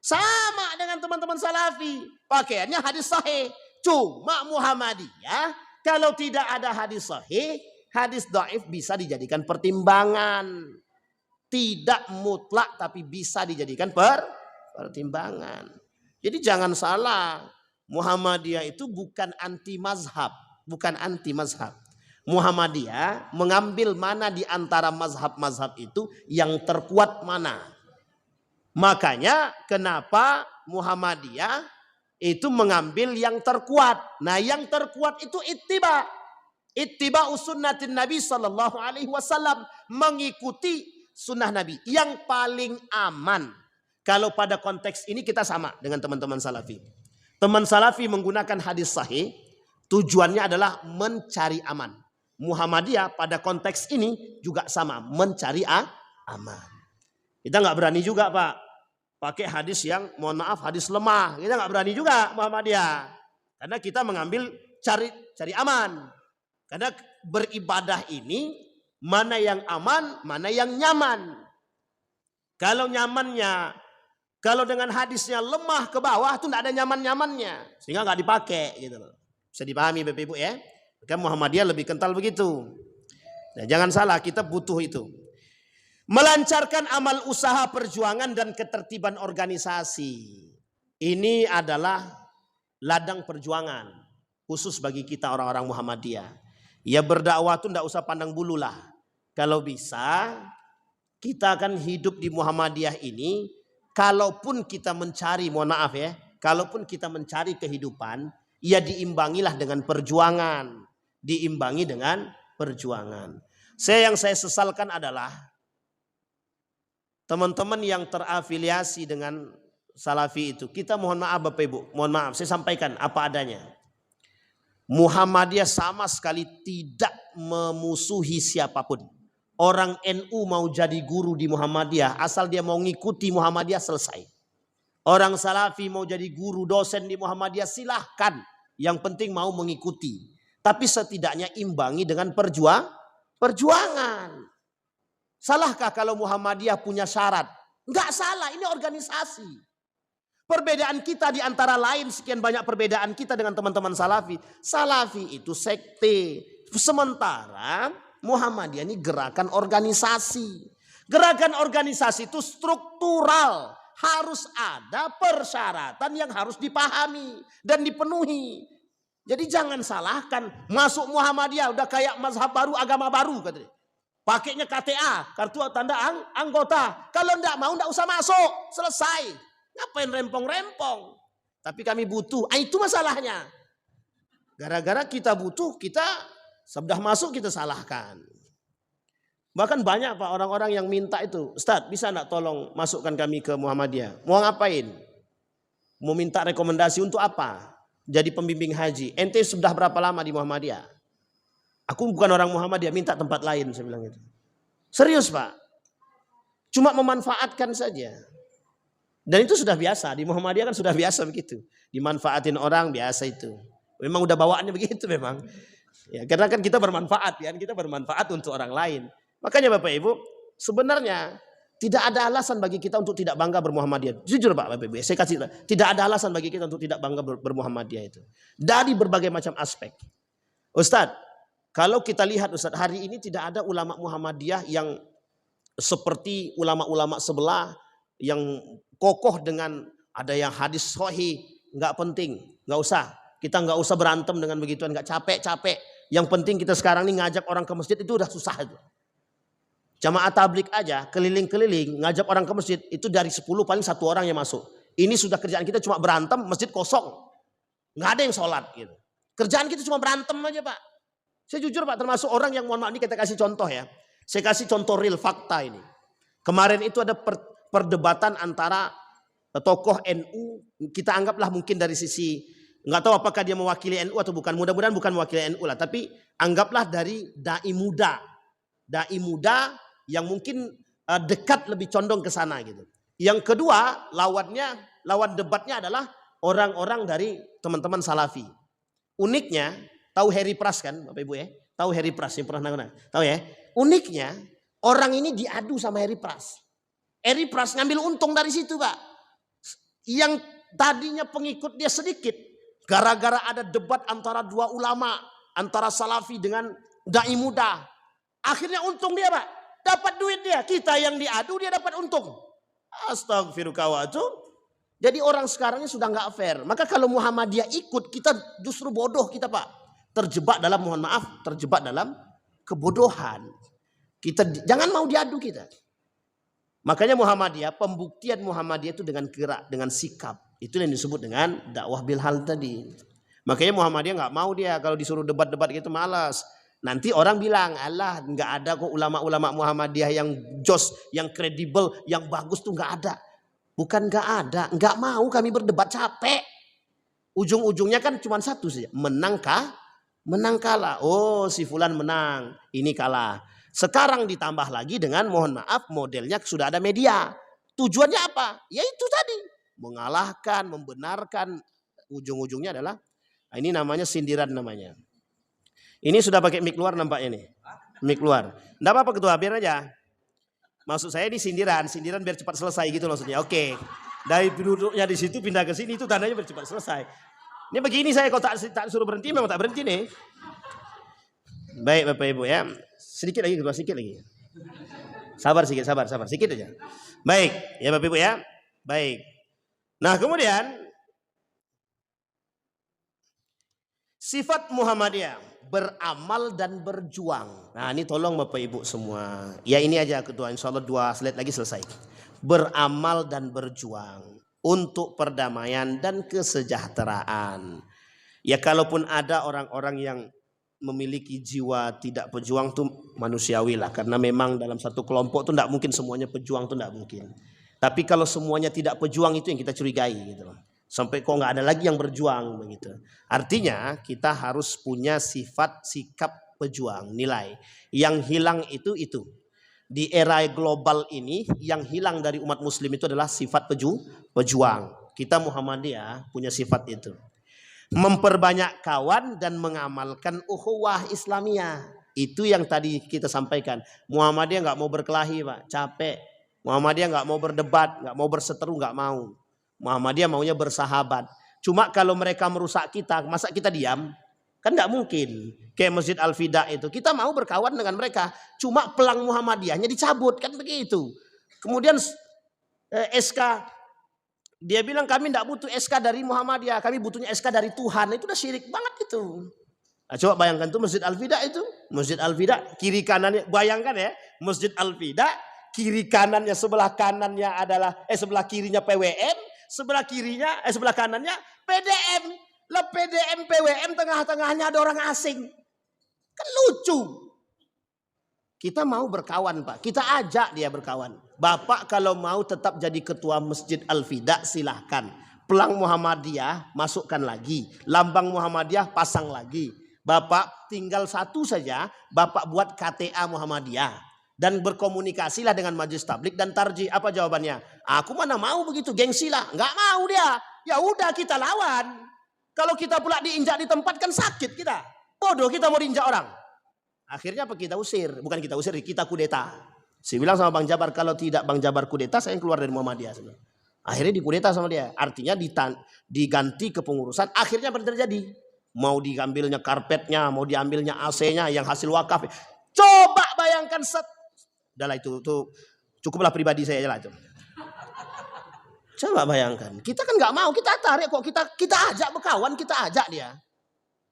Sama dengan teman-teman Salafi. Pakaiannya hadis sahih. Cuma Muhammadiyah kalau tidak ada hadis sahih, hadis dhaif bisa dijadikan pertimbangan. Tidak mutlak tapi bisa dijadikan pertimbangan. Jadi jangan salah. Muhammadiyah itu bukan anti mazhab. Bukan anti mazhab. Muhammadiyah mengambil mana di antara mazhab-mazhab itu yang terkuat mana. Makanya kenapa Muhammadiyah itu mengambil yang terkuat. Nah yang terkuat itu ittiba. Ittiba sunnatin Nabi sallallahu alaihi wasallam. Mengikuti sunnah Nabi. Yang paling aman. Kalau pada konteks ini kita sama dengan teman-teman Salafi. Teman Salafi menggunakan hadis sahih. Tujuannya adalah mencari aman. Muhammadiyah pada konteks ini juga sama, mencari aman. Kita nggak berani juga Pak, pakai hadis yang mohon maaf hadis lemah. Kita nggak berani juga Muhammadiyah. Karena kita mengambil cari aman. Karena beribadah ini mana yang aman, mana yang nyaman. Kalau nyamannya, kalau dengan hadisnya lemah ke bawah itu tidak ada nyaman-nyamannya. Sehingga nggak dipakai gitu loh. Bisa dipahami Bapak Ibu ya. Maka Muhammadiyah lebih kental begitu. Nah, jangan salah, kita butuh itu. Melancarkan amal usaha perjuangan dan ketertiban organisasi. Ini adalah ladang perjuangan khusus bagi kita orang-orang Muhammadiyah. Ya berdakwah itu tidak usah pandang bulu lah. Kalau bisa kita akan hidup di Muhammadiyah ini. Kalaupun kita mencari, mohon maaf ya, kalaupun kita mencari kehidupan, ya diimbangilah dengan perjuangan. Diimbangi dengan perjuangan. Yang saya sesalkan adalah teman-teman yang terafiliasi dengan Salafi itu. Kita mohon maaf Bapak Ibu, mohon maaf, saya sampaikan apa adanya. Muhammadiyah sama sekali tidak memusuhi siapapun. Orang NU mau jadi guru di Muhammadiyah, asal dia mau ngikuti Muhammadiyah selesai. Orang Salafi mau jadi guru dosen di Muhammadiyah silahkan. Yang penting mau mengikuti. Tapi setidaknya imbangi dengan perjuangan. Salahkah kalau Muhammadiyah punya syarat? Enggak salah, ini organisasi. Perbedaan kita di antara lain, sekian banyak perbedaan kita dengan teman-teman Salafi. Salafi itu sekte. Sementara Muhammadiyah ini gerakan organisasi. Gerakan organisasi itu struktural. Harus ada persyaratan yang harus dipahami dan dipenuhi. Jadi jangan salahkan, masuk Muhammadiyah udah kayak mazhab baru, agama baru katanya. Pakainya KTA, kartu tanda anggota. Kalau enggak mau enggak usah masuk, selesai. Ngapain rempong-rempong? Tapi kami butuh, itu masalahnya. Gara-gara kita butuh, kita sudah masuk kita salahkan. Bahkan banyak Pak orang-orang yang minta itu, Ustadz bisa enggak tolong masukkan kami ke Muhammadiyah? Mau ngapain? Mau minta rekomendasi untuk apa? Jadi pembimbing haji. Ente sudah berapa lama di Muhammadiyah? Aku bukan orang Muhammadiyah, minta tempat lain, saya bilang itu. Serius Pak. Cuma memanfaatkan saja. Dan itu sudah biasa, di Muhammadiyah kan sudah biasa begitu. Dimanfaatin orang biasa itu. Memang udah bawaannya begitu memang. Ya, karena kan kita bermanfaat, kan kita bermanfaat untuk orang lain. Makanya Bapak Ibu, sebenarnya tidak ada alasan bagi kita untuk tidak bangga bermuhammadiyah. Jujur Pak Bapak Ibu, saya kasih tidak ada alasan bagi kita untuk tidak bangga bermuhammadiyah itu. Dari berbagai macam aspek. Ustadz, kalau kita lihat Ustadz, hari ini tidak ada ulama Muhammadiyah yang seperti ulama-ulama sebelah yang kokoh dengan ada yang hadis sahih, nggak penting, nggak usah. Kita nggak usah berantem dengan begituan, nggak capek-capek. Yang penting kita sekarang ini ngajak orang ke masjid itu udah susah aja. Jamaah tablik aja keliling-keliling ngajak orang ke masjid itu dari 10 paling 1 orang yang masuk. Ini sudah kerjaan kita cuma berantem, masjid kosong. Nggak ada yang sholat gitu. Kerjaan kita cuma berantem aja Pak. Saya jujur Pak, termasuk orang yang mohon maaf ini kita kasih contoh ya. Saya kasih contoh real fakta ini. Kemarin itu ada perdebatan antara tokoh NU, kita anggaplah mungkin dari sisi, nggak tahu apakah dia mewakili NU atau bukan, mudah-mudahan bukan mewakili NU lah, tapi anggaplah dari dai muda yang mungkin dekat lebih condong ke sana gitu. Yang kedua, lawan debatnya adalah orang-orang dari teman-teman Salafi. Uniknya, tahu Harry Pras kan, Bapak Ibu ya? Tahu Harry Pras yang pernah nanya? Tahu ya? Uniknya, orang ini diadu sama Harry Pras. Harry Pras ngambil untung dari situ, Pak. Yang tadinya pengikut dia sedikit, gara-gara ada debat antara 2 ulama, antara Salafi dengan dai muda. Akhirnya untung dia Pak. Dapat duit dia. Kita yang diadu dia dapat untung. Astagfirullahaladzim. Jadi orang sekarang ini sudah nggak fair. Maka kalau Muhammadiyah ikut, kita justru bodoh kita Pak. Terjebak dalam, mohon maaf, terjebak dalam kebodohan. Kita jangan mau diadu kita. Makanya Muhammadiyah, pembuktian Muhammadiyah itu dengan gerak, dengan sikap. Itu yang disebut dengan dakwah bilhal tadi. Makanya Muhammadiyah nggak mau dia kalau disuruh debat-debat gitu malas. Nanti orang bilang, Allah nggak ada kok ulama-ulama Muhammadiyah yang jos, yang kredibel, yang bagus tuh nggak ada. Bukan nggak ada, nggak mau kami berdebat, capek. Ujung-ujungnya kan cuma satu saja, menang kalah. Oh si fulan menang, ini kalah. Sekarang ditambah lagi dengan mohon maaf modelnya sudah ada media. Tujuannya apa? Ya itu tadi, mengalahkan, membenarkan. Ujung-ujungnya adalah Ini namanya sindiran namanya. Ini sudah pakai mic luar nampaknya nih. Mic luar. Enggak apa-apa ketua, biar aja. Maksud saya ini sindiran biar cepat selesai gitu maksudnya. Oke. Dari duduknya di situ pindah ke sini itu tandanya biar cepat selesai. Ini begini saya kalau tak suruh berhenti memang tak berhenti nih. Baik Bapak Ibu ya. Sedikit lagi ketua, sedikit lagi. Sabar sedikit aja. Baik, ya Bapak Ibu ya. Baik. Nah, kemudian sifat Muhammadiyah, beramal dan berjuang. Nah, ini tolong Bapak Ibu semua. Ya ini aja ketua, insya Allah 2 slide lagi selesai. Beramal dan berjuang untuk perdamaian dan kesejahteraan. Ya kalaupun ada orang-orang yang memiliki jiwa tidak pejuang tuh manusiawi lah. Karena memang dalam satu kelompok tuh tidak mungkin semuanya pejuang tuh tidak mungkin. Tapi kalau semuanya tidak pejuang itu yang kita curigai gitu loh. Sampai kok nggak ada lagi yang berjuang begitu. Artinya kita harus punya sifat sikap pejuang, nilai. Yang hilang itu. Di era global ini yang hilang dari umat muslim itu adalah sifat pejuang. Kita Muhammadiyah punya sifat itu. Memperbanyak kawan dan mengamalkan ukhuwah Islamiyah. Itu yang tadi kita sampaikan. Muhammadiyah nggak mau berkelahi Pak, capek. Muhammadiyah nggak mau berdebat, nggak mau berseteru, nggak mau. Muhammadiyah maunya bersahabat. Cuma kalau mereka merusak kita, masa kita diam? Kan nggak mungkin. Kayak Masjid Al-Fida itu, kita mau berkawan dengan mereka. Cuma pelang Muhammadiyahnya dicabut, kan begitu. Kemudian SK, dia bilang kami tidak butuh SK dari Muhammadiyah, kami butuhnya SK dari Tuhan. Itu udah syirik banget itu. Nah, coba bayangkan tuh Masjid Al-Fida itu. Masjid Al-Fida kiri kanannya, bayangkan ya. Masjid Al-Fida kiri kanannya, sebelah kanannya adalah sebelah kirinya PWM, sebelah kanannya PDM. Lah PDM PWM tengah-tengahnya ada orang asing. Kan lucu. Kita mau berkawan Pak, kita ajak dia berkawan. Bapak kalau mau tetap jadi ketua Masjid Al-Fida silahkan. Pelang Muhammadiyah masukkan lagi. Lambang Muhammadiyah pasang lagi. Bapak tinggal satu saja, Bapak buat KTA Muhammadiyah. Dan berkomunikasilah dengan Majelis Tablik dan Tarjih. Apa jawabannya? Aku mana mau begitu, gengsi lah. Nggak mau dia. Ya udah kita lawan. Kalau kita pula diinjak di tempat kan sakit kita. Bodoh kita mau diinjak orang. Akhirnya apa kita usir? Bukan kita usir, kita kudeta. Saya bilang sama Bang Jabar, kalau tidak Bang Jabar kudeta saya keluar dari Muhammadiyah. Akhirnya dikudeta sama dia. Artinya diganti kepengurusan. Akhirnya apa terjadi? Mau diambilnya karpetnya, mau diambilnya AC-nya yang hasil wakaf. Coba bayangkan udahlah itu cukuplah pribadi saya aja lah itu. Coba bayangkan, kita kan nggak mau, kita tarik kok, kita ajak berkawan, kita ajak dia.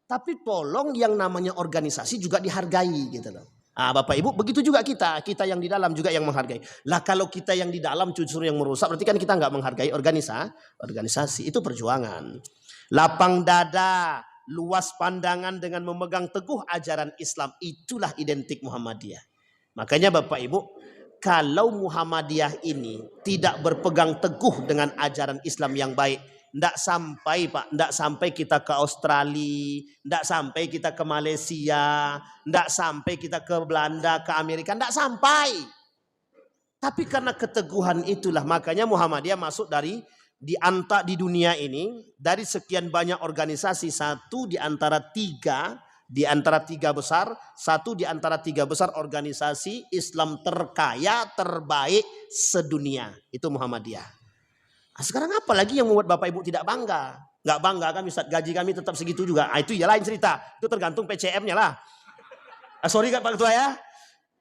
Tapi tolong yang namanya organisasi juga dihargai gitu loh. Ah, Bapak Ibu, begitu juga kita yang di dalam juga yang menghargai. Lah kalau kita yang di dalam justru yang merusak, berarti kan kita nggak menghargai organisasi. Itu perjuangan. Lapang dada, luas pandangan dengan memegang teguh ajaran Islam, itulah identik Muhammadiyah. Makanya Bapak Ibu, kalau Muhammadiyah ini tidak berpegang teguh dengan ajaran Islam yang baik, tidak sampai Pak, tidak sampai kita ke Australia, tidak sampai kita ke Malaysia, tidak sampai kita ke Belanda, ke Amerika, tidak sampai. Tapi karena keteguhan itulah, makanya Muhammadiyah masuk di dunia ini, dari sekian banyak organisasi, satu di antara tiga besar, satu di antara tiga besar organisasi Islam terkaya terbaik sedunia, itu Muhammadiyah. Nah, sekarang apa lagi yang membuat Bapak Ibu tidak bangga? Nggak bangga kami, gaji kami tetap segitu juga. Nah, itu ya lain cerita, itu tergantung PCM-nya lah. Sorry Pak Ketua ya.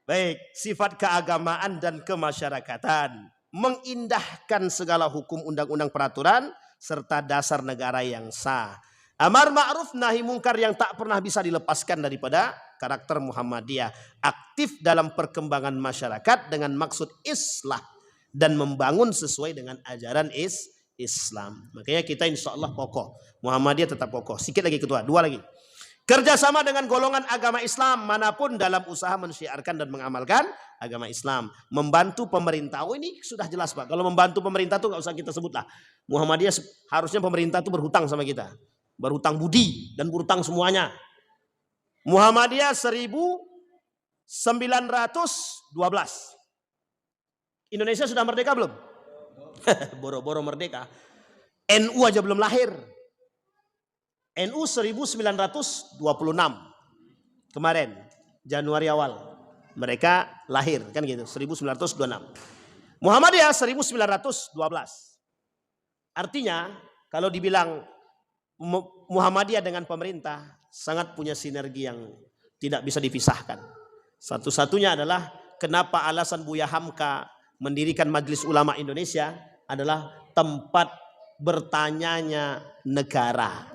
Baik, sifat keagamaan dan kemasyarakatan, mengindahkan segala hukum, undang-undang, peraturan serta dasar negara yang sah. Amar ma'ruf nahi mungkar yang tak pernah bisa dilepaskan daripada karakter Muhammadiyah. Aktif dalam perkembangan masyarakat dengan maksud islah dan membangun sesuai dengan ajaran Islam. Makanya kita insya Allah kokoh. Muhammadiyah tetap kokoh. Sikit lagi ketua, 2 lagi. Kerjasama dengan golongan agama Islam manapun dalam usaha mensyiarkan dan mengamalkan agama Islam. Membantu pemerintah. Oh ini sudah jelas Pak. Kalau membantu pemerintah itu nggak usah kita sebut lah. Muhammadiyah harusnya pemerintah itu berhutang sama kita. Berhutang budi dan berhutang semuanya. Muhammadiyah 1912. Indonesia sudah merdeka belum? Boro-boro merdeka. NU aja belum lahir. NU 1926 kemarin Januari awal mereka lahir kan gitu 1926. Muhammadiyah 1912. Artinya kalau dibilang Muhammadiyah dengan pemerintah sangat punya sinergi yang tidak bisa dipisahkan. Satu-satunya adalah kenapa alasan Buya Hamka mendirikan Majelis Ulama Indonesia adalah tempat bertanyanya negara.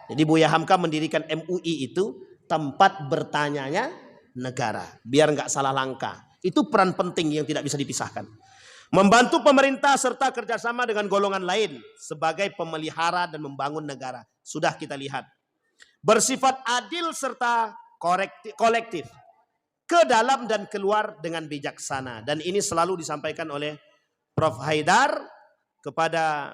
Jadi Buya Hamka mendirikan MUI itu tempat bertanyanya negara. Biar nggak salah langkah. Itu peran penting yang tidak bisa dipisahkan. Membantu pemerintah serta kerjasama dengan golongan lain sebagai pemelihara dan membangun negara. Sudah kita lihat. Bersifat adil serta kolektif. Ke dalam dan keluar dengan bijaksana. Dan ini selalu disampaikan oleh Prof. Haidar kepada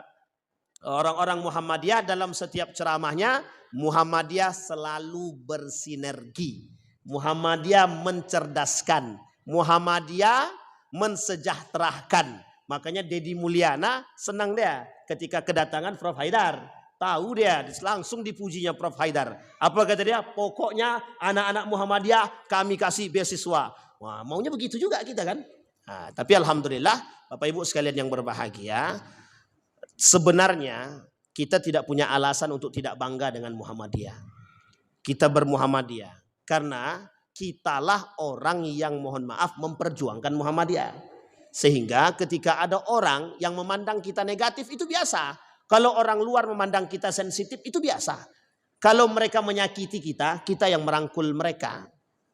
orang-orang Muhammadiyah dalam setiap ceramahnya. Muhammadiyah selalu bersinergi. Muhammadiyah mencerdaskan. Muhammadiyah mensejahterakan. Makanya Deddy Mulyana senang dia ketika kedatangan Prof. Haidar. Tahu dia, langsung dipujinya Prof. Haidar. Apa kata dia? Pokoknya anak-anak Muhammadiyah kami kasih beasiswa. Wah, maunya begitu juga kita kan. Nah, tapi alhamdulillah Bapak Ibu sekalian yang berbahagia, sebenarnya kita tidak punya alasan untuk tidak bangga dengan Muhammadiyah. Kita bermuhammadiyah karena kitalah orang yang mohon maaf memperjuangkan Muhammadiyah. Sehingga ketika ada orang yang memandang kita negatif itu biasa. Kalau orang luar memandang kita sensitif itu biasa. Kalau mereka menyakiti kita, kita yang merangkul mereka.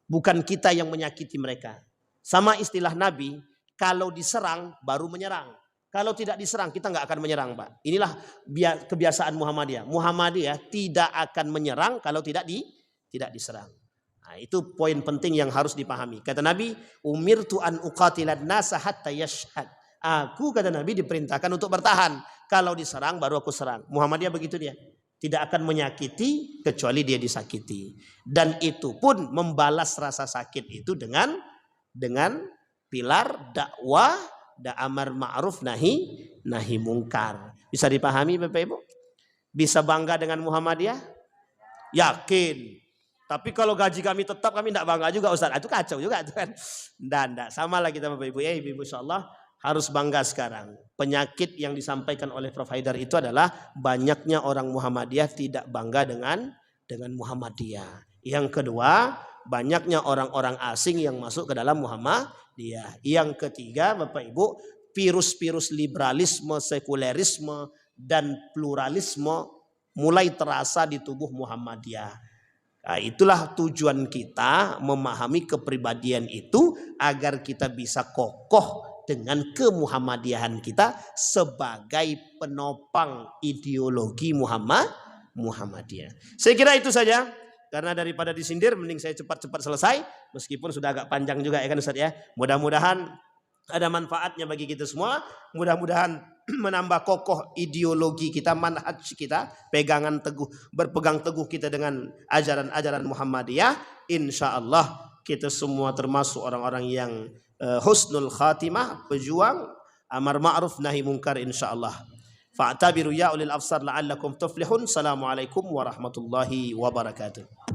Bukan kita yang menyakiti mereka. Sama istilah Nabi, kalau diserang baru menyerang. Kalau tidak diserang kita nggak akan menyerang, Pak. Inilah kebiasaan Muhammadiyah. Muhammadiyah tidak akan menyerang kalau tidak diserang. Nah, itu poin penting yang harus dipahami. Kata Nabi, umirtu an uqatilan nasa hatta yashhad. Aku kata Nabi diperintahkan untuk bertahan. Kalau diserang baru aku serang. Muhammadiyah begitu dia. Tidak akan menyakiti kecuali dia disakiti. Dan itu pun membalas rasa sakit itu dengan pilar dakwah, amar ma'ruf nahi mungkar. Bisa dipahami Bapak Ibu? Bisa bangga dengan Muhammadiyah? Yakin. Tapi kalau gaji kami tetap kami tidak bangga juga Ustaz. Itu kacau juga itu kan. Dan sama lah kita Bapak Ibu. Ibu insyaallah harus bangga sekarang. Penyakit yang disampaikan oleh Prof. Haidar itu adalah banyaknya orang Muhammadiyah tidak bangga dengan Muhammadiyah. Yang kedua, banyaknya orang-orang asing yang masuk ke dalam Muhammadiyah. Yang ketiga, Bapak Ibu, virus-virus liberalisme, sekulerisme, dan pluralisme mulai terasa di tubuh Muhammadiyah. Nah, itulah tujuan kita memahami kepribadian itu agar kita bisa kokoh dengan kemuhammadiyahan kita sebagai penopang ideologi Muhammadiyah. Saya kira itu saja. Karena daripada disindir mending saya cepat-cepat selesai. Meskipun sudah agak panjang juga ya kan Ustaz ya. Mudah-mudahan ada manfaatnya bagi kita semua. Mudah-mudahan menambah kokoh ideologi kita, manhaj kita, berpegang teguh kita dengan ajaran-ajaran Muhammadiyah. Insya Allah kita semua termasuk orang-orang yang husnul khatimah, pejuang amar ma'ruf nahi mungkar insyaallah. Fa'tabiru ya ulil absar la'allakum tuflihun. Assalamualaikum warahmatullahi wabarakatuh.